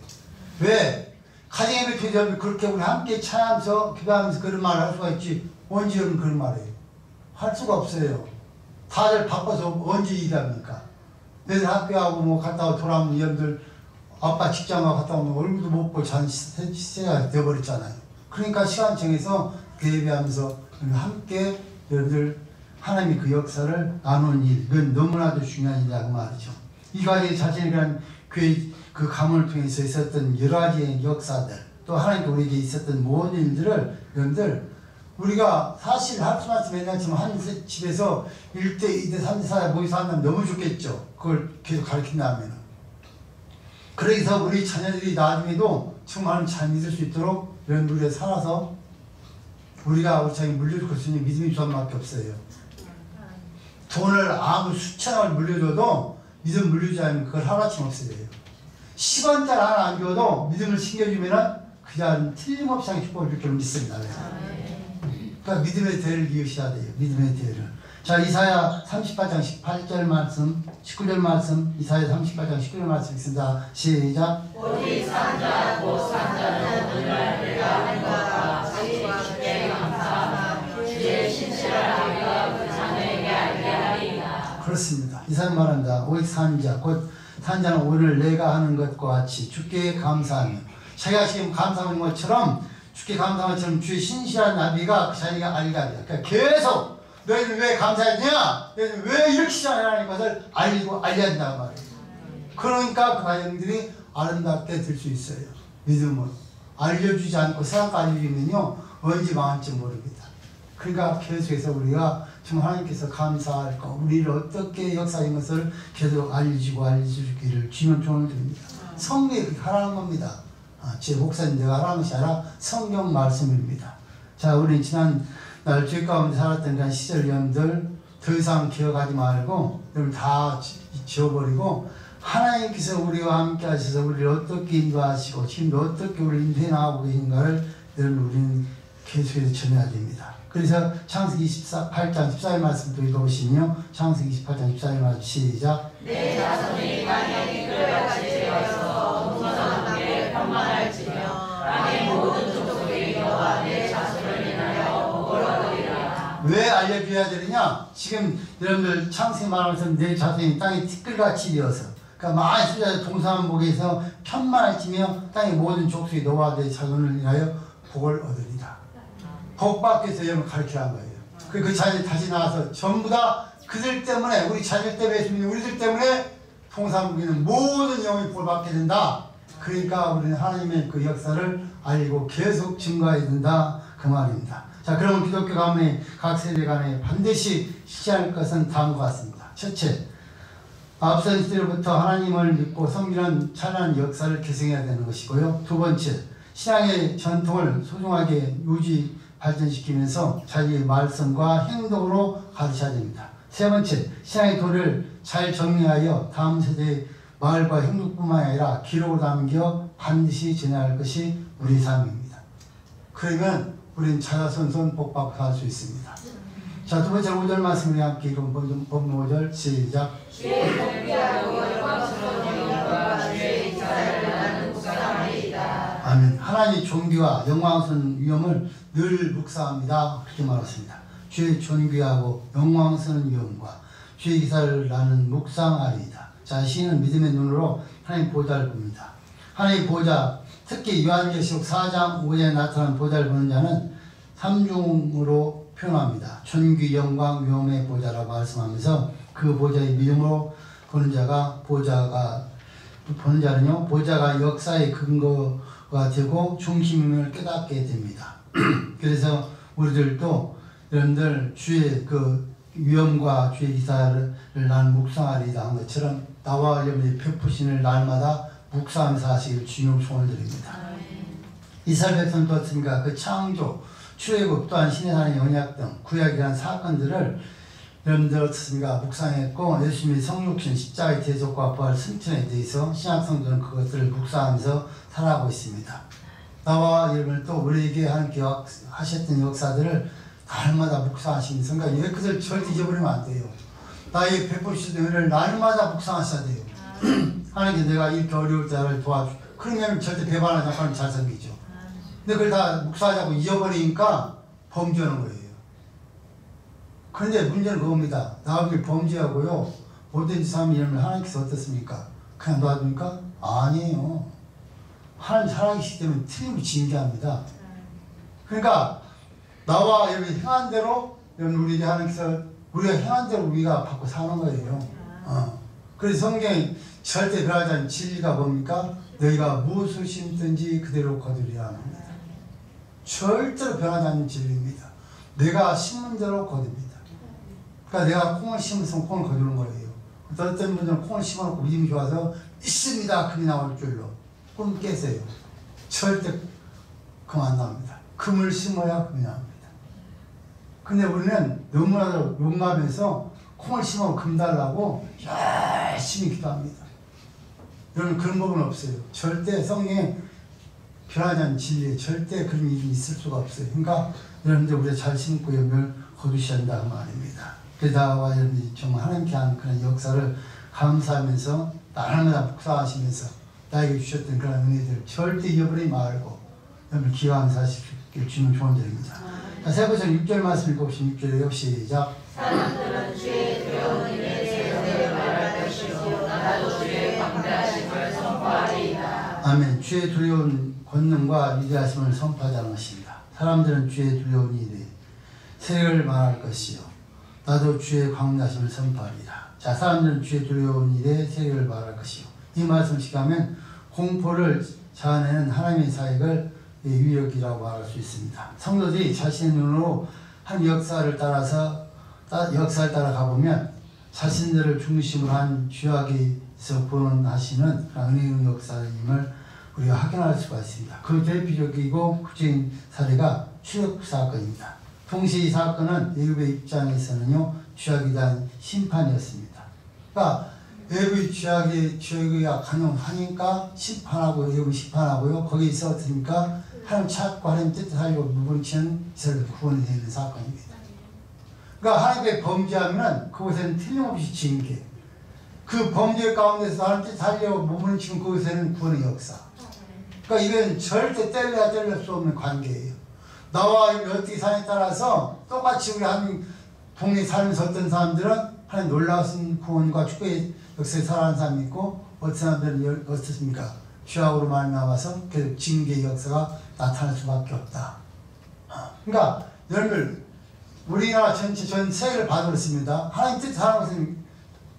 왜? 가정예배 드리면 그렇게 우리 함께 찬양하면서 기도하면서 그런 말을 할 수가 있지 언제 여러분 그런 말해요? 할 수가 없어요. 다들 바빠서 언제 일합니까? 내일 학교하고 뭐 갔다 오고 돌아오면 여러분들 아빠 직장하고 갔다 오면 얼굴도 못 볼 시대가 되어버렸잖아요. 그러니까 시간 정해서 그 예배하면서 함께 여러분들 하나님이 그 역사를 나누는 일, 이건 너무나도 중요한 일이라고 말이죠. 이 과정에 자신의 그런 교회 그 가문을 통해서 있었던 여러 가지 역사들, 또 하나님께 우리에게 있었던 모든 일들을 여러분들 우리가 사실 할수 말씀 맨날처럼 한 집에서 1대, 2대, 3대, 4대 모여서 한다면 너무 좋겠죠. 그걸 계속 가르친다면. 그래서 우리 자녀들이 나중에도 정말 잘 믿을 수 있도록 이런 우리가 살아서 우리가 우리 자기 물려줄 수 있는 믿음이 주님밖에 없어요. 돈을 아무 수천억을 물려줘도 믿음 물려주지 않으면 그걸 하루아침에 없애요. 10원짜리 하나 안 줘도 믿음을 챙겨주면은 그 자는 틀림없이 하는 축복을 줄 줄 믿습니다. 그러니까 믿음의 대를 이으셔야 돼요. 믿음의 대를. 자, 이사야 38장 18절 말씀, 19절 말씀, 이사야 38장 19절 말씀 읽습니다. 시작. 오직 산자 곧 산자는 오늘날 내가 한 것과 자기와 주께 감사하며 주의 신실한 아비가 그 자녀에게 알게 하리이다. 그렇습니다. 이 사람 말한다. 오직 산자 곧 산자는 오늘 내가 하는 것과 같이 주께 감사하며 자기가 지금 감사하는 것처럼 주께 감사하는 것처럼 주의 신실한 나비가 그 자기가 알게 하리라. 그러니까 계속 너희는 왜 감사했냐? 너희는 왜 이렇게 시작하는 것을 알고 알려야 된다고 말이에요. 그러니까 그 과정들이 아름답게 될 수 있어요. 믿음으로. 알려주지 않고 세상과 알려주면요 언제 망할지 모릅니다. 그러니까 계속해서 우리가 지금 하나님께서 감사할 거, 우리를 어떻게 역사인 것을 계속 알려주기를 주님은 조언을 드립니다. 성경이 그렇게 하라는 겁니다. 제 목사님 내가 하라는 것이 아니라 성경 말씀입니다. 자, 우리 지난 날 죄 가운데 살았던 그런 시절 여러분들 더 이상 기억하지 말고 여러분 다 지워버리고 하나님께서 우리와 함께 하셔서 우리를 어떻게 인도하시고 지금도 어떻게 우리를 인도해 나가고 계신가를 여러분 우리는 계속해서 전해야 됩니다. 그래서 창세기 28장 14절 말씀도 읽어보시면요. 창세기 28장 14절 말씀 시작. 내 자손이 땅에 이끌같이 되어서 풍성하게 평만할지며 땅의 모든 족속이 너와 내 자손을 인하여 복을 얻으리라. 왜 알려줘야 되느냐? 지금 여러분들 창세기 말하면서 내 자손이 땅에 티끌같이 되어서 그러니까 많이 쓰자 동사무복에서 편만할지며 땅의 모든 족속이 너와 내 자손을 인하여 복을 얻으리라. 복 받기 위해서 여러분 가르치라는 거예요. 그 자녀들 다시 나와서 전부 다 그들 때문에 우리 자녀들 때문에 우리들 때문에 통상국에는 모든 영혼이 복을 받게 된다. 그러니까 우리는 하나님의 그 역사를 알고 계속 증거해야 된다. 그 말입니다. 자, 그러면 기독교 가문의 각 세대 간에 반드시 실시할 것은 다음과 같습니다. 첫째, 앞선 시대로부터 하나님을 믿고 섬기는 찬란한 역사를 계승해야 되는 것이고요. 두 번째, 신앙의 전통을 소중하게 유지 발전시키면서 자기의 말씀과 행동으로 가르쳐야 됩니다. 세 번째, 신앙의 도를 잘 정리하여 다음 세대의 말과 행동뿐만 아니라 기록으로 남겨 반드시 전해야 할 것이 우리의 삶입니다. 그러면 우리는 자자손손 복받고 살 수 있습니다. 자, 두 번째 5절 말씀을 함께 읽어보면 본문 5절 시작. 주의 존귀하고 영광스러운 영광과 주의 인사를 나는 묵상하리이다. 아멘. 하나님의 존귀와 영광스러운 위엄을 늘 묵상합니다. 그렇게 말했습니다. 주의 존귀하고 영광스러운 위엄과 주의 기사를 나는 묵상하리이다. 자, 시인은 믿음의 눈으로 하나님 보좌를 봅니다. 하나님 보좌, 특히 요한계시록 4장 5절에 나타난 보좌를 보는 자는 삼중으로 표현합니다. 존귀, 영광, 위엄의 보좌라고 말씀하면서 그 보좌의 믿음으로 보는 자가 보는 자는요, 보좌가 역사의 근거가 되고 중심임을 깨닫게 됩니다. 그래서 우리들도 여러분들 주의 그 위엄과 주의 기사를 나는 묵상하리이다 한 것처럼 나와 여러분의 베푸신을 날마다 묵상하면서 하시길 주님으로 소원을 드립니다. 이스라엘 백성도 어떻습니까? 그 창조, 출애굽 또한 신의 산의 언약 등 구약이라는 사건들을 여러분들 어떻습니까? 묵상했고 예수님의 성육신, 십자가의 대속과 부활, 승천에 대해서 신약 성도는 그것들을 묵상하면서 살아가고 있습니다. 나와 여러분도 우리에게 하나님께 하셨던 역사들을 날마다 묵상하시면서 그러니까 그것을 절대 잊어버리면 안 돼요. 나의 베푸시던 은혜를 날마다 묵상하셔야 돼요. 하나님께 내가 이렇게 어려울 때를 도와주. 그러면 절대 배반하지 않고 잘 섬기죠. 근데 그걸 다 묵상하자고 잊어버리니까 범죄하는 거예요. 그런데 문제는 그겁니다. 나에게 범죄하고요 못된 짓 하면 이러면 하나님께서 어떻습니까? 그냥 놔둡니까? 아니에요. 하나님 살아계시기 때문에 틀림없이 징계합니다. 그러니까 나와 여러분이 행한 대로 여러분 우리에게 하나님께서 우리가 행한 대로 우리가 받고 사는 거예요. 그래서 성경이 절대 변하지 않는 진리가 뭡니까? 너희가 무엇을 심든지 그대로 거두리라 합니다. 절대로 변하지 않는 진리입니다. 내가 심은 대로 거둡니다. 그러니까 내가 콩을 심으면 콩을 거두는 거예요. 어떤 분들은 콩을 심어놓고 믿음이 좋아서 있습니다. 금이 나올 줄로 꿈 깨세요. 절대 금 안 나옵니다. 금을 심어야 금이 나옵니다. 근데 우리는 너무나도 용감해서 콩을 심어 금 달라고 열심히 기도합니다. 여러분 그런 법은 없어요. 절대 성경에 변하지 않는 진리에 절대 그런 일이 있을 수가 없어요. 그러니까 여러분들 우리가 잘 심고 열매를 거두셔야 한다는 말입니다. 그래서 나와 여러분이 정말 하나님께 한 그런 역사를 감사하면서 날마다 묵상하시면서 나에게 주셨던 그런 은혜들 절대 잃어버리지 말고 여러분 기여하면서 하시길 주는 조언드립니다. 자, 세 번째 6절 말씀 읽어보시면 6절에 시작. 사람들은 주의 두려운 일에 제대로 말할 것이요 나도 주의 광대하심을 선포하리이다. 아멘. 주의 두려운 권능과 위대하심을 선포하자는 것입니다. 사람들은 주의 두려운 일에 세를 말할 것이요 나도 주의 광대하심을 선포하리라. 자, 사람들은 주의 두려운 일에 세를 말할 것이요. 이 말씀을 시작하면 공포를 자아내는 하나님의 사역을 유력이라고 말할 수 있습니다. 성도들이 자신의 눈으로 한 역사를 역사를 따라 가보면 자신들을 중심으로 한 죄악에서 본원하시는 은혜의 역사임을 우리가 확인할 수가 있습니다. 그 대표적이고 구체적인 사례가 출애굽 사건입니다. 동시에 이 사건은 애굽의 입장에서는요 죄악에 대한 심판이었습니다. 그러니까 애굽의 죄악이 강용하니까 심판하고 애굽이 심판하고요 거기에 있었으니까 하나님 찾고 하나님 뜻을 하려고 무분치는 이스라엘을 구원이 되는 사건입니다. 그러니까 하나님께 범죄하면 그곳에는 틀림없이 징계, 그 범죄 가운데서 하나님 뜻을 하려고 무분치는 그곳에는 구원의 역사. 그러니까 이건 절대 뗄래야 수 없는 관계예요. 나와 어떻게 사냐에 따라서 똑같이 우리 한 동네 살면서 어떤 사람들은 하나님 놀라운 구원과 축복의 역사에 살아가는 사람이 있고 어떤 사람들은 어떻습니까? 죄악으로 말미암아서 계속 징계의 역사가 나타날 수밖에 없다. 그러니까 여러분들 우리나라 전체 전 세계를 봐들었습니다. 하나님 뜻에 사는 것은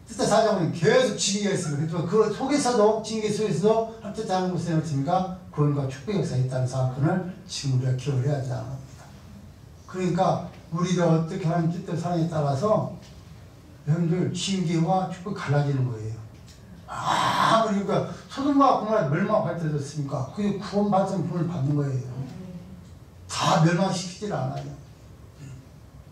뜻에 살자고 계속 징계가 있습니다. 그 속에서도 징계 속에서도 하나님 뜻에 사는 것은 어떻습니까? 구원과 축복의 역사가 있다는 사건을 지금 우리가 기억을 해야 되는 겁니다. 그러니까 우리가 어떻게 하나님 뜻대로 사랑에 따라서 여러분들 징계와 축복이 갈라지는 거예요. 아무리 그러니까 소돔과 고모라 멸망할 때 됐습니까? 그게 구원받은 분을 받는 거예요. 다 멸망시키질 않아요.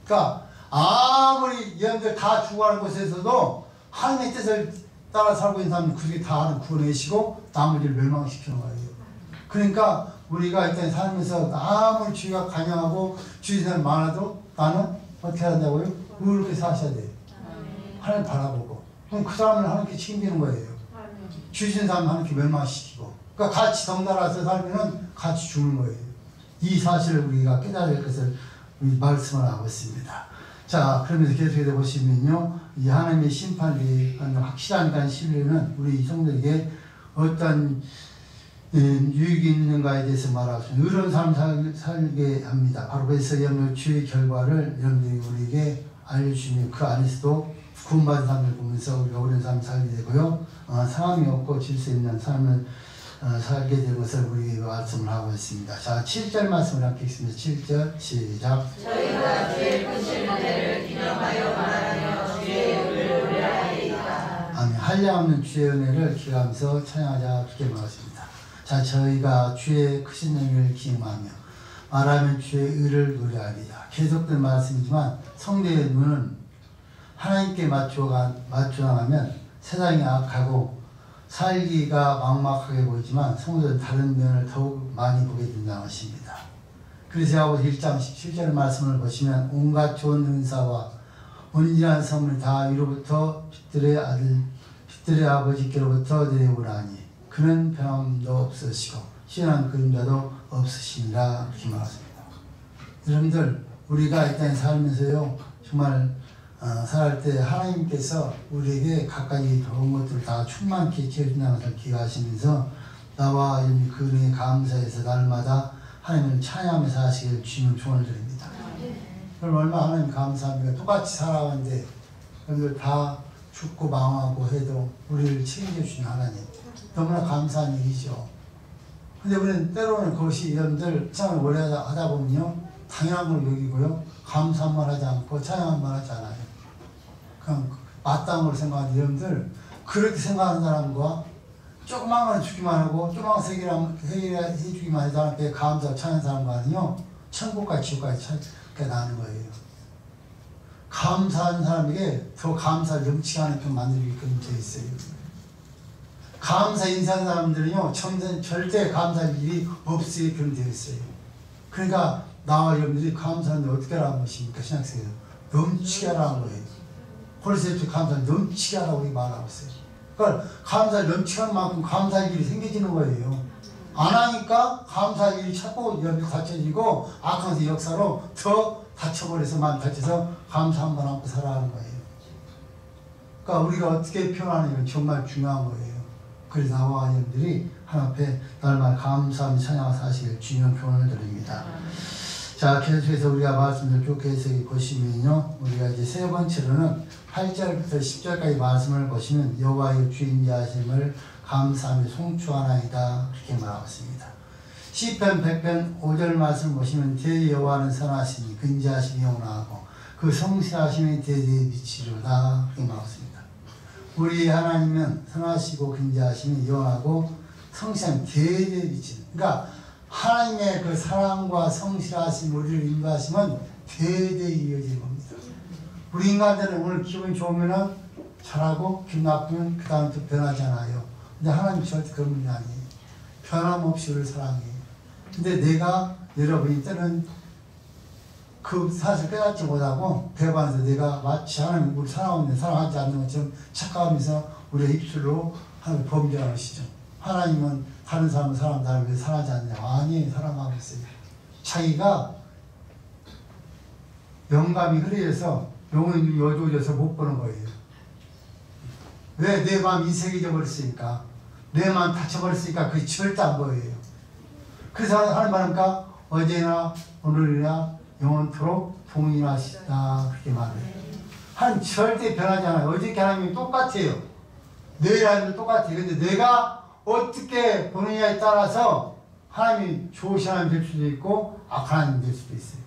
그러니까 아무리 여러분들 다 죽어가는 곳에서도 하나님의 뜻을 따라 살고 있는 사람은 그게 다 하는 구원이시고 나머지를 멸망시키는 거예요. 그러니까 우리가 일단 살면서 아무리 죄가 간영하고 주의 사람이 많아도 나는 어떻게 한다고요? 의롭게 사셔야 돼요. 하나님 바라보고 그럼 그 사람을 하나님께 챙기는 거예요. 주신 사람은 하나님께 멸망시키고 그러니까 같이 덩달아서 살면 같이 죽는 거예요. 이 사실을 우리가 깨달아야 할 것을 우리 말씀을 하고 있습니다. 자, 그러면서 계속해서 보시면요 이 하나님의 심판이 확실한 간 신뢰는 우리 성도에게 어떤 유익이 있는가에 대해서 말하고 있습니다. 의로운 삶 살게 합니다. 바로 그래서 여러분의 주의 결과를 여러분들이 우리에게 알려주시면 그 안에서도 구원받은 삶을 보면서 우리가 옳은 삶을 살게 되고요. 상함이 없고 질서 있는 삶을 살게 될 것을 우리에게 말씀을 하고 있습니다. 자, 7절 말씀을 함께 읽습니다. 7절 시작. 저희가 주의 크신 은혜를 기념하여 말하며 주의 의를 노래하리이다. 아멘. 한량없는 주의 은혜를 기억하면서 찬양하자 그렇게 말했습니다. 자, 저희가 주의 크신 은혜를 기념하며 말하면 주의 의를 노래하리이다. 계속된 말씀이지만 성도의 눈은 하나님께 맞춰나가면 세상이 악하고 살기가 막막하게 보이지만 성도는 다른 면을 더욱 많이 보게 된다는 것입니다. 그래서 아버지 1장 17절 말씀을 보시면 온갖 좋은 은사와 온전한 선물 다 위로부터 빛들의 아버지께로부터 내려오라니 그는 변함도 없으시고 시원한 그림자도 없으시니라 이렇게 말했습니다. 여러분들 우리가 일단 살면서요 정말 살아갈 때 하나님께서 우리에게 각각의 좋은 것들을 다 충만케 채워준다는 것을 기억하시면서 나와 그 은혜에 감사해서 날마다 하나님을 찬양하면서 하시길 주님은 조언을 드립니다. 그럼 얼마나 하나님 감사합니까? 똑같이 살아왔는데 여러분들 다 죽고 망하고 해도 우리를 책임져주신 하나님, 너무나 감사한 일이죠. 근데 우리는 때로는 그것이 여러분들 찬양을 오래 하다 보면요, 당연한 걸 여기고요, 감사만 하지 않고 찬양만 하지 않아요. 그냥 마땅한 걸 생각하는데, 여러분들 그렇게 생각하는 사람과 조그만 걸 주기만 하고 조그만 해주기만 해도 하나님께 감사하고 찬양하는 사람과는요, 천국과 지옥까지 차이가 나는 거예요. 감사한 사람에게 더 감사를 넘치게 하는 만들기끔 되어 있어요. 감사 인사하는 사람들은요, 절대 감사할 일이 없게끔 되어 있어요. 그러니까 나와 여러분들이 감사하는데 어떻게 하라는 것입니까? 신학생에서 넘치게 하라는 거예요. 홀세트 감사를 넘치게 하라고 우리 말하고 있어요. 그러니까 감사를 넘치게 하는 만큼 감사할 일이 생겨지는 거예요. 안 하니까 감사할 일이 자꾸 여러분들 닫혀지고 악한 역사로 더 다쳐버려서 마음 다쳐서 감사 한번 하고 살아가는 거예요. 그러니까 우리가 어떻게 표현하는 건 정말 중요한 거예요. 그래서 나와 여러분들이 하나님 앞에 날마다 감사하며 찬양하며 사시길 중요한 표현을 드립니다. 자, 계속해서 우리가 말씀을 쭉 해석해 보시면요, 우리가 이제 세 번째로는 8절부터 10절까지 말씀을 보시면 여호와의 주인자심을 감사하며 송축하나이다, 그렇게 말하고 있습니다. 시편 100편 5절 말씀을 보시면 대여호와는 선하시니 근지하심이 영원하고 그 성실하심이 대대에 미치리로다, 그렇게 말하고 있습니다. 우리 하나님은 선하시고 근지하심이 영원하고 성실함이 대대에 미치는, 그러니까 하나님의 그 사랑과 성실하심, 우리를 인도하심은 대대에 이어지는 겁니다. 우리 인간들은 오늘 기분이 좋으면 잘하고 기분 나쁘면 그 다음 또 변하잖아요. 근데 하나님 절대 그런 분이 아니에요. 변함없이 우리를 사랑해요. 근데 내가 여러분이 때는 그 사실을 깨닫지 못하고 배반해서 내가 마치 하나님 우리 사랑하는데 사랑하지 않는 것처럼 착각하면서 우리의 입술로 하나님 범죄하는 것이죠. 하나님은 다른 사람을 사랑한다면 왜 사랑하지 않냐? 아니, 사랑하고 있어요. 자기가 영감이 흐려져서 영혼이 어두워져서 못 보는 거예요. 왜? 내 마음이 이색해져 버렸으니까, 내 마음 다쳐버렸으니까 그게 절대 안 보여요. 그래서 하나님 말하니까 어제나 오늘이나 영원토록 동일하시다, 그렇게 말해요. 하나님 절대 변하지 않아요. 어저께 하나님이 똑같아요. 내일 하나님도 똑같아요. 근데 내가 어떻게 보느냐에 따라서 하나님이 좋으신 하나님 될 수도 있고 악한 하나님 될 수도 있어요.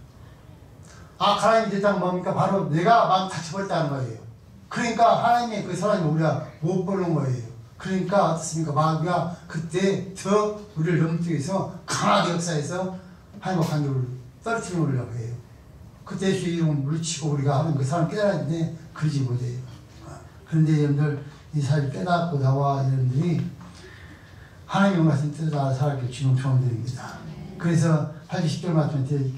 악한 하나님이 됐다는 뭡니까? 바로 내가 마음 다쳐버렸다는 거예요. 그러니까 하나님의 그 사랑을 우리가 못 보는 거예요. 그러니까 어떻습니까? 마귀가 그때 더 우리를 넘뜨려서 강하게 역사해서 하나님과 관계를 떨어뜨리려고 해요. 그때 주 이름을 물리치고 우리가 하는 그 사람을 깨달았는데 그러지 못해요. 그런데 여러분들 이 사실을 깨닫고 나와 여러분들이 하나님의 원하신 뜻을 알아 살아가길 주님 초원드립니다. 그래서 8절 10절 말씀에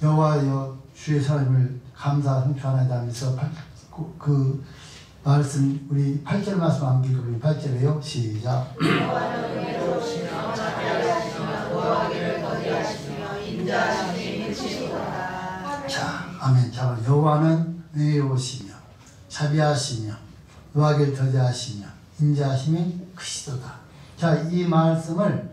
여호와여 주의 사랑을 감사 성취하나이다 하면서 그 말씀 우리 8절 말씀 안 읽어보면 8절에요. 시작. 여호와는 의로우시며 자비하시며 노하기를 거디하시며 인자하심이 크시도다. 자, 아멘. 자, 여호와는 의로우시며 자비하시며 노하기를 더디하시며 인자하심이 크시도다. 자, 이 말씀을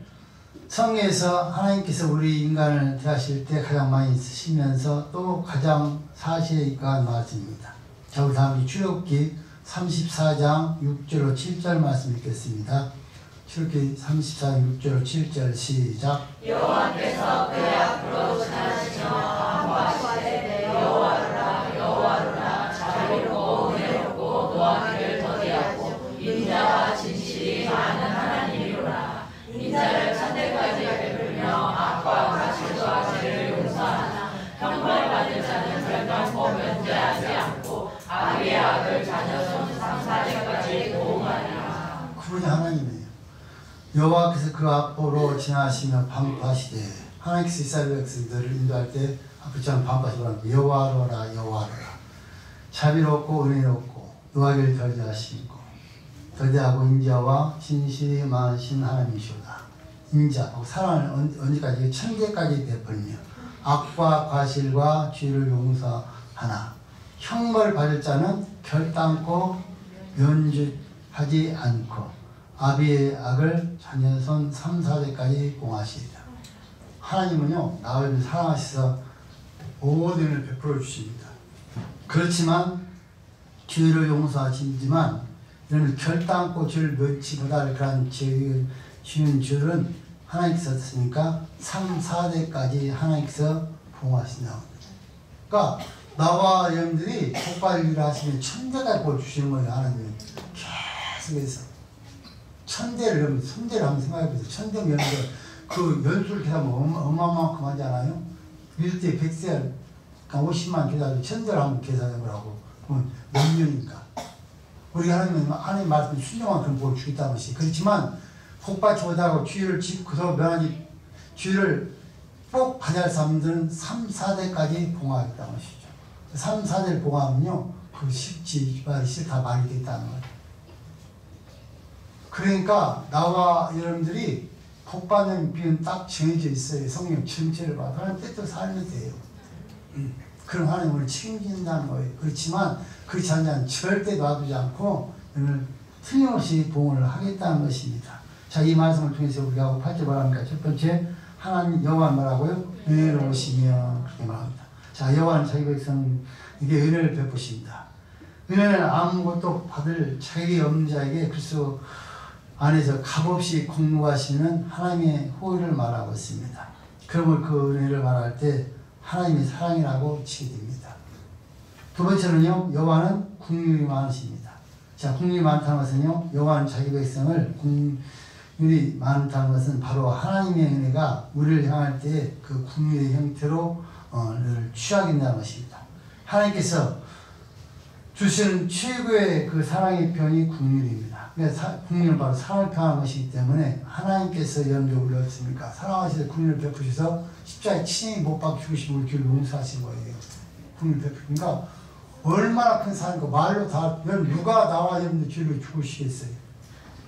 성경에서 하나님께서 우리 인간을 대하실 때 가장 많이 쓰시면서 또 가장 사실에 입각한 말씀입니다. 자, 우리 다음 출애굽기 34장 6절로 7절 말씀 읽겠습니다. 출애굽기 34장 6절로 7절 시작. 여호와께서 그의 앞으로 지나시며 강구하시되 여호와라 여호와라 자비롭고 은혜롭고 노하기를 더디하고 인자와 진실이 많은 하나님이로라. 인자를 찬대까지 베풀며 악과 가실과 죄를 용서하나 형벌받을 자는 결단코 면제하지 않고 악의 악을 자녀 상사대까지 보응하리라. 그분이 하나님이에요. 여호와께서 그 앞으로 지나시며 방파하시되, 하나님께서 이스라엘 백성들을 인도할 때 앞으로 방파하시고 여호와로라 여호와로라 자비롭고 은혜롭고 노하기를 더디하시고 더디하고 인자와 진실이 많으신 하나님이시로다. 인자, 사랑을 언제까지? 천대까지 베풀며 악과 과실과 죄를 용서하나 형벌 받을 자는 결단코 면죄하지 않고 아비의 악을 자녀손 3, 4대까지 공하시리라. 하나님은요, 나를 사랑하셔서 모든 은혜를 베풀어 주십니다. 그렇지만 죄를 용서하시지만 이런 결단코 죄를 멸치 못할 그런 쉬운 죄는 하나님께서 어떻습니까? 3, 4대까지 하나님께서 보호하신다고. 그러니까 나와 여러분들이 복받을 일을 하시면 천대까지 볼 주시는 거예요. 하나님은 계속해서 천대를 여러분 천대를 한번 생각해 보세요. 천대면 여러분들 그 연수를 계산하면 어마어마만큼 하지 않아요? 1대 100세 그러니까 50만 계산해도 천대를 한번 계산해 보라고. 그러면 몇 년인가? 우리 하나님은 하나님 말씀 순종한 볼 주겠다는 것이. 그렇지만 복받지 못하고 죄를 짓고서 면하지 죄를 꼭 받을 사람들은 3, 4대까지 봉하겠다는 것이죠. 3, 4대를 봉하면요 그 쉽지 말이 싫다 말이 됐다는 거예요. 그러니까 나와 여러분들이 복받는 비는 딱 정해져 있어요. 성령 전체를 봐. 하나님 뜻대로 살면 돼요. 그럼 하나님을 책임진다는 거예요. 그렇지만 그렇지 않지 않으면 절대 놔두지 않고 오늘 틀림없이 봉헌을 하겠다는 것입니다. 자, 이 말씀을 통해서 우리가 8절 말합니다. 첫 번째, 하나님 여호와는 뭐라고요? 은혜로우시며 그렇게 말합니다. 자, 여호와는 자기 백성에게 은혜를 베푸십니다. 은혜는 아무것도 받을 자격이 없는 자에게 그리스도 안에서 값없이 공급하시는 하나님의 호의를 말하고 있습니다. 그러면 그 은혜를 말할 때 하나님의 사랑이라고 치게 됩니다. 두 번째는요, 여호와는 긍휼이 많으십니다. 자, 긍휼이 많다는 것은요, 여호와는 자기 백성을 긍휼이 많다는 것은 바로 하나님의 은혜가 우리를 향할 때 그 긍휼의 형태로 취하겠다는 것입니다. 하나님께서 주시는 최고의 그 사랑의 표현이 긍휼입니다. 그러니까 긍휼은 바로 사랑을 표현하는 것이기 때문에 하나님께서 여러분들 우리를 어떻습니까? 사랑하시되 긍휼을 베푸셔서 십자가에 친히 못 박혀 죽으시고 우리 죄를 용서하신 거예요. 긍휼을 베푸니까 얼마나 큰 사랑이고 말로 다 누가 나와 여러분들 죄를 죽으시겠어요?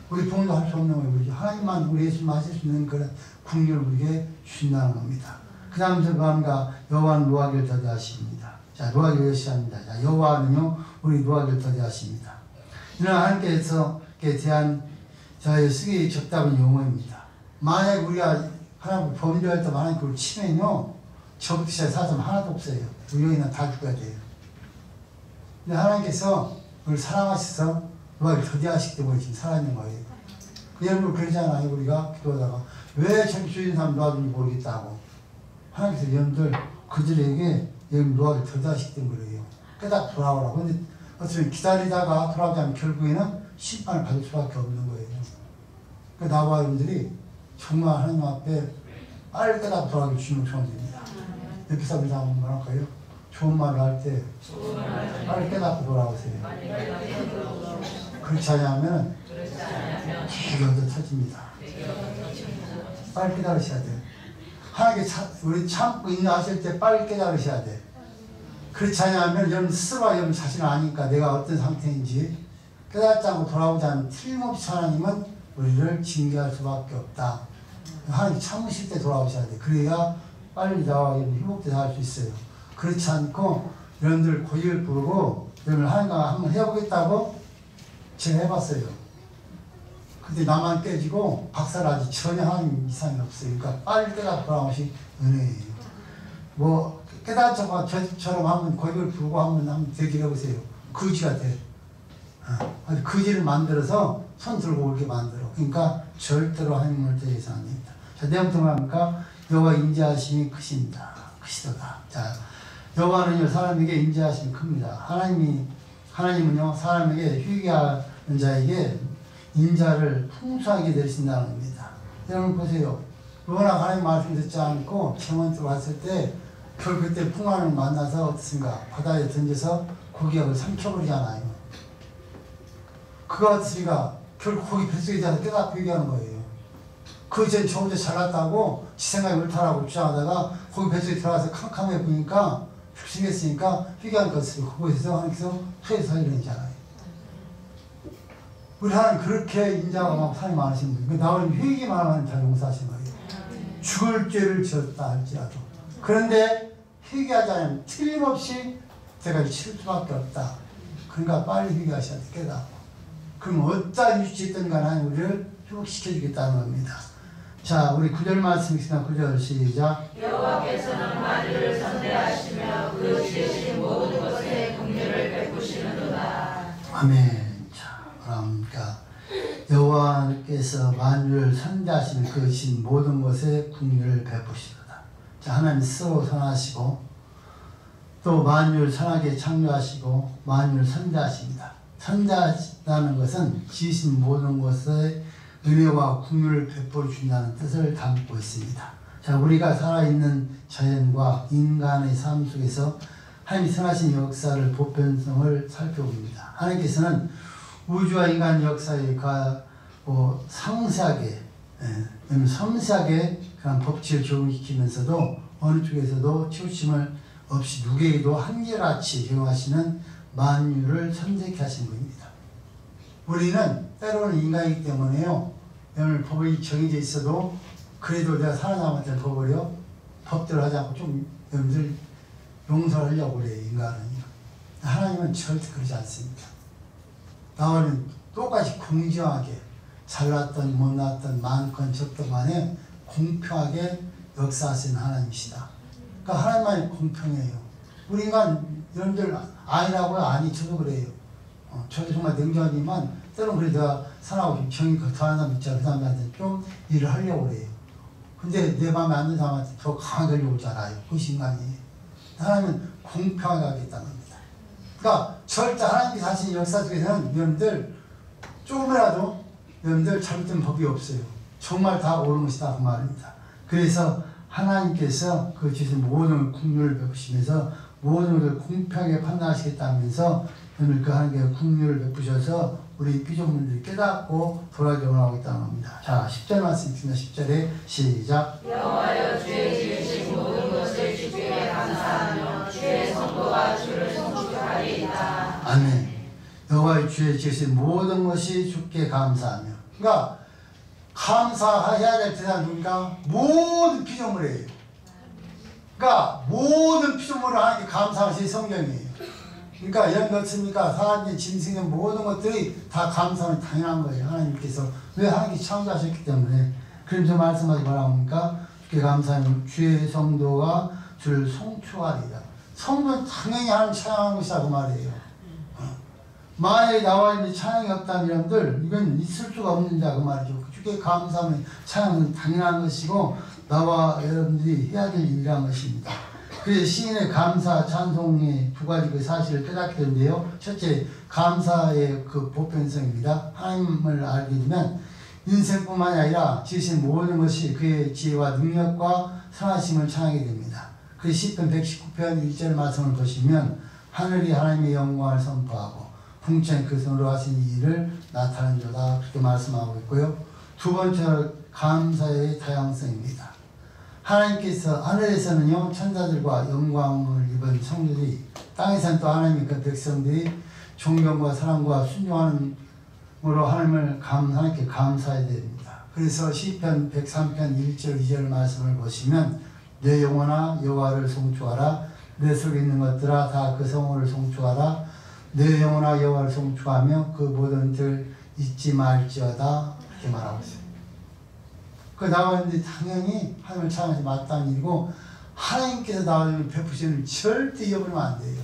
우리 부모도 할 수 없는 거예요. 하나님만 우리 예수님 하실 수 있는 그런 긍휼을 우리에게 주신다는 겁니다. 그 다음 절반가 여호와는 노하기를 더디하십니다. 자, 노하기를 여시합니다. 자, 여호와는요 우리 노하기를 더디하십니다. 이는 하나님께서 대한 자의 쓰기 적답은 용어입니다. 만약 우리가 하나님 범죄할 때 하나님 그걸 치면요 저부터 사람 하나도 없어요. 우리 여기는 다 죽어야 돼요. 근데 하나님께서 우리를 사랑하셔서 노하기를 더디하시기 때문에 지금 살아있는 거예요. 여러분 그러잖아요. 우리가 기도하다가 왜 저렇게 죄진 사람 놔두는지 모르겠다고. 하나님께서 여러분들 그들에게 여러분 노하기를 더디하시기 때문에 그래요. 깨닫고 돌아오라고. 근데 어쩌면 기다리다가 돌아오지 않으면 결국에는 심판을 받을 수밖에 없는 거예요. 그러니까 나와 여러분들이 정말 하나님 앞에 빨리 깨닫고 돌아오기 주님을 소원드립니다. 옆에 사람들 한번 말할까요? 좋은 말을 할 때 빨리 깨닫고 돌아오세요. 그렇지 않으면 되게 얻어 터집니다. 빨리 깨달으셔야 돼요. 하나님께 우리 참고 인내하실 때 빨리 깨달으셔야 돼. 그렇지 않으면 여러분 스스로가 여러분 자신을 아니까 내가 어떤 상태인지 깨닫지 않고 돌아오지 않으면 틀림없이 하나님은 우리를 징계할 수밖에 없다. 하나님 참으실 때 돌아오셔야 돼. 그래야 빨리 나와 회복돼서 할 수 있어요. 그렇지 않고 여러분들 고집을 부르고 여러분 하나님과 한번 해보겠다고 제가 해봤어요. 근데 나만 깨지고 박살나지 전혀 하나님 이상이 없어요. 그러니까 빨리 깨닫고 돌아오신 은혜예요. 뭐 깨닫자고 저처럼 한번 고집을 부르고 한번 되기를 해보세요. 거지가 돼. 아주 거지를 만들어서 손 들고 오게 만들어. 그러니까 절대로 하나님을 대해서 안 됩니다. 자, 내용부터 뭐합니까? 여호와 인자하심이 크십니다. 크시도다. 자, 여호와는요 사람에게 인자하심이 큽니다. 하나님은요 사람에게 회개하는 자에게 인자를 풍성하게 내리신다는 겁니다. 여러분 보세요. 워낙 하나님 말씀 듣지 않고 정원으로 왔을 때 결국 그때 풍랑을 만나서 어떻습니까? 바다에 던져서 고기가 삼켜버리잖아요. 그거 어떻습니까? 결국 고기 뱃속에 대해서 깨닫고 얘기하는 거예요. 그 전 저 혼자 잘났다고 지 생각이 옳다라고 주장하다가 거기 뱃속에 들어가서 캄캄해 보니까 푹신했으니까 회개하는 것을 그곳에서 하나님께서 토해서 살리잖아요. 우리 하나님 그렇게 인자가 막 사람이 많으신 분이에요. 나오는 회개만 하면 다 용서하신 거예요. 죽을 죄를 지었다 할지라도. 그런데 회개하지 않으면 틀림없이 제가 치를 수밖에 없다. 그러니까 빨리 회개하셔야 돼. 깨닫고. 그럼 어떠한 위치에 있든 간에 하나님 우리를 회복시켜주겠다는 겁니다. 자, 우리 9절 말씀 있으나 9절 시작. 여호와께서는 만유를 선대하시며 아멘. 자, 그러니까 여호와께서 만유를 선대하시는 그 신 모든 것에 국리를 베푸시도다. 자, 하나님 스스로 선하시고 또 만유를 선하게 창조하시고 만유를 선대하십니다. 선대하다는 것은 지으신 모든 것에 은혜와 국리를 베풀어 준다는 뜻을 담고 있습니다. 자, 우리가 살아있는 자연과 인간의 삶 속에서 하나님이 선하신 역사를 보편성을 살펴봅니다. 하나님께서는 우주와 인간 역사에 상세하게, 섬세하게 그런 법칙을 적용시키면서도 어느 쪽에서도 치우침을 없이 누구에게도 한결같이 적용하시는 만유를 선택케 하신 겁니다. 우리는 때로는 인간이기 때문에요. 오늘 법이 정해져 있어도 그래도 내가 살아남을 법을요. 법대로 하지 않고 좀 여러분들 용서를 하려고 그래요. 인간은요. 하나님은 절대 그러지 않습니다. 나와는 똑같이 공정하게 잘났던 못났던 많건 적던 간에 공평하게 역사하시는 하나님이시다. 그러니까 하나님만이 공평해요. 우리 인간 여러분들 아니라고요? 아니 저도 그래요. 저도 정말 냉정하지만 때로는 그래도 내가 사람하고 정이 더한 사람 있잖아요. 그 사람한테 좀 일을 하려고 그래요. 근데 내 마음에 안 드는 사람한테 더 강하게 하려고 하잖아요. 그것이 인간이에요. 하나님은 공평하게 하겠다는 겁니다. 그러니까 절대 하나님께서 하신 역사 속에서는 여러분들 조금이라도 여러분들 잘못된 법이 없어요. 정말 다 옳은 것이다 그 말입니다. 그래서 하나님께서 그 주신 모든 국률을 베푸시면서 모든 것을 공평하게 판단하시겠다면서 오늘 그 하나님께서 국률을 베푸셔서 우리 피조물들이 깨닫고 돌아오게 원하겠다는 겁니다. 자, 10절 말씀 있습니다. 10절에 시작. 여호와여 주의 지으신 모든 것을 주께 감사하며 주의 성도가 주를 송축하리이다. 아멘. 여호와의 주의 지으신 모든 것이 주께 감사하며. 그러니까 감사해야 될 대상이 누굽니까? 모든 피조물이에요. 그러니까 모든 피조물을 하나님께 감사하신 성경이에요. 그러니까 여러분 어떻습니까? 사람이 짐승의 모든 것들이 다 감사는 당연한 거예요. 하나님께서. 왜 하나님께서 창조하셨기 때문에. 그러면서 말씀하지 뭐라고 합니까? 주께 감사하면 주의 성도가 주를 송축하리라. 성도는 당연히 하나님 찬양하는 것이다 그 말이에요. 만약에 나와 있는 찬양이 없다면 여러분들 이건 있을 수가 없는다 그 말이죠. 주께 감사하면 찬양은 당연한 것이고 나와 여러분들이 해야 될 일이란 것입니다. 그래서 시인의 감사, 찬송의 두 가지 그 사실을 깨닫게 되는데요. 첫째, 감사의 그 보편성입니다. 하나님을 알게 되면 인생뿐만이 아니라 지으신 모든 것이 그의 지혜와 능력과 선하심을 찬양하게 됩니다. 그 시편 119편 1절 말씀을 보시면 하늘이 하나님의 영광을 선포하고 풍천이 그 손으로 하신 일을 나타낸도다 그렇게 말씀하고 있고요. 두 번째로 감사의 다양성입니다. 하나님께서 하늘에서는요 천사들과 영광을 입은 성도들이 땅에서는 또 하나님의 그 백성들이 존경과 사랑과 순종하는 으로 하나님을 하나님께 감사해야 됩니다. 그래서 시편 103편 1절 2절 말씀을 보시면 내 영혼아 여호와를 송축하라 내 속에 있는 것들아 다 그 성호를 송축하라 내 영혼아 여호와를 송축하며 그 모든 들 잊지 말지어다 이렇게 말하고 있어요. 그 나왔는데 당연히 하나님을 찬양하지 마땅한 일이고 하나님께서 나와주는 베푸시는 절대 잊어버리면 안 돼요.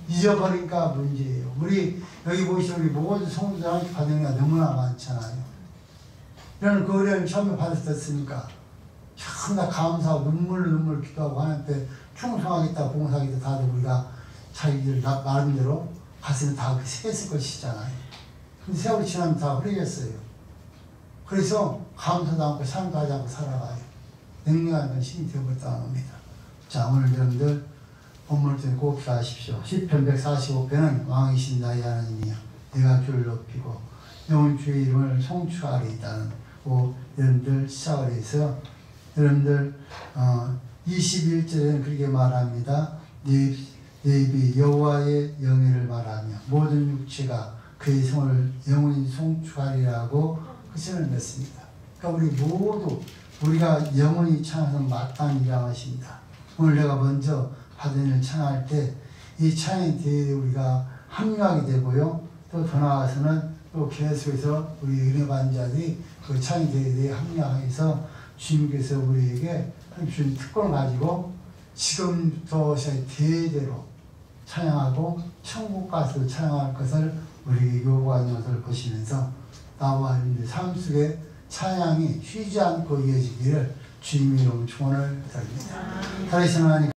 잊어버리니까 문제예요. 우리 여기 보시면 우리 모든 성도들 하나님께 받는 게 너무나 많잖아요. 이런 그 은혜를 처음에 받았었으니까 참나 감사하고 눈물로 기도하고 하나님께 충성하겠다 봉사하겠다 다들 우리가 자기들 나름대로 가슴에 다 새겼을 것이잖아요. 근데 세월이 지나면 다 흐려졌어요. 그래서 감사도 않고 삶도 하지 않고 살아가요. 능력한 건 힘이 되어버렸다는 겁니다. 자, 오늘 여러분들 본문을 통해 꼭 기하십시오. 시편 145편은 왕이신 나의 하나님이여 내가 주를 높이고 영원 주의 이름을 송축하리이다는 여러분들 시작을 해서 여러분들 21절에는 그렇게 말합니다. 내 입이 여호와의 영예를 말하며 모든 육체가 그의 성을 영원히 송축하리라고 그것을 맺습니다. 그러니까 우리 모두 우리가 영원히 찬양해서 마땅한 일이라고 하십니다. 오늘 내가 먼저 받은 일을 찬양할 때 이 찬양에 대해 우리가 합류하게 되고요. 또 더 나아가서는 또 계속해서 우리 은혜 받은 자들이 그 찬양에 대해 합류해서 주님께서 우리에게 주신 특권을 가지고 지금부터 대대로 찬양하고 천국 가서 찬양할 것을 우리에게 요구하는 것을 보시면서 나와 여러분들 삶 속에 찬양이 쉬지 않고 이어지기를 주님의 이름으로 축원을 드립니다. 살아계신 하나님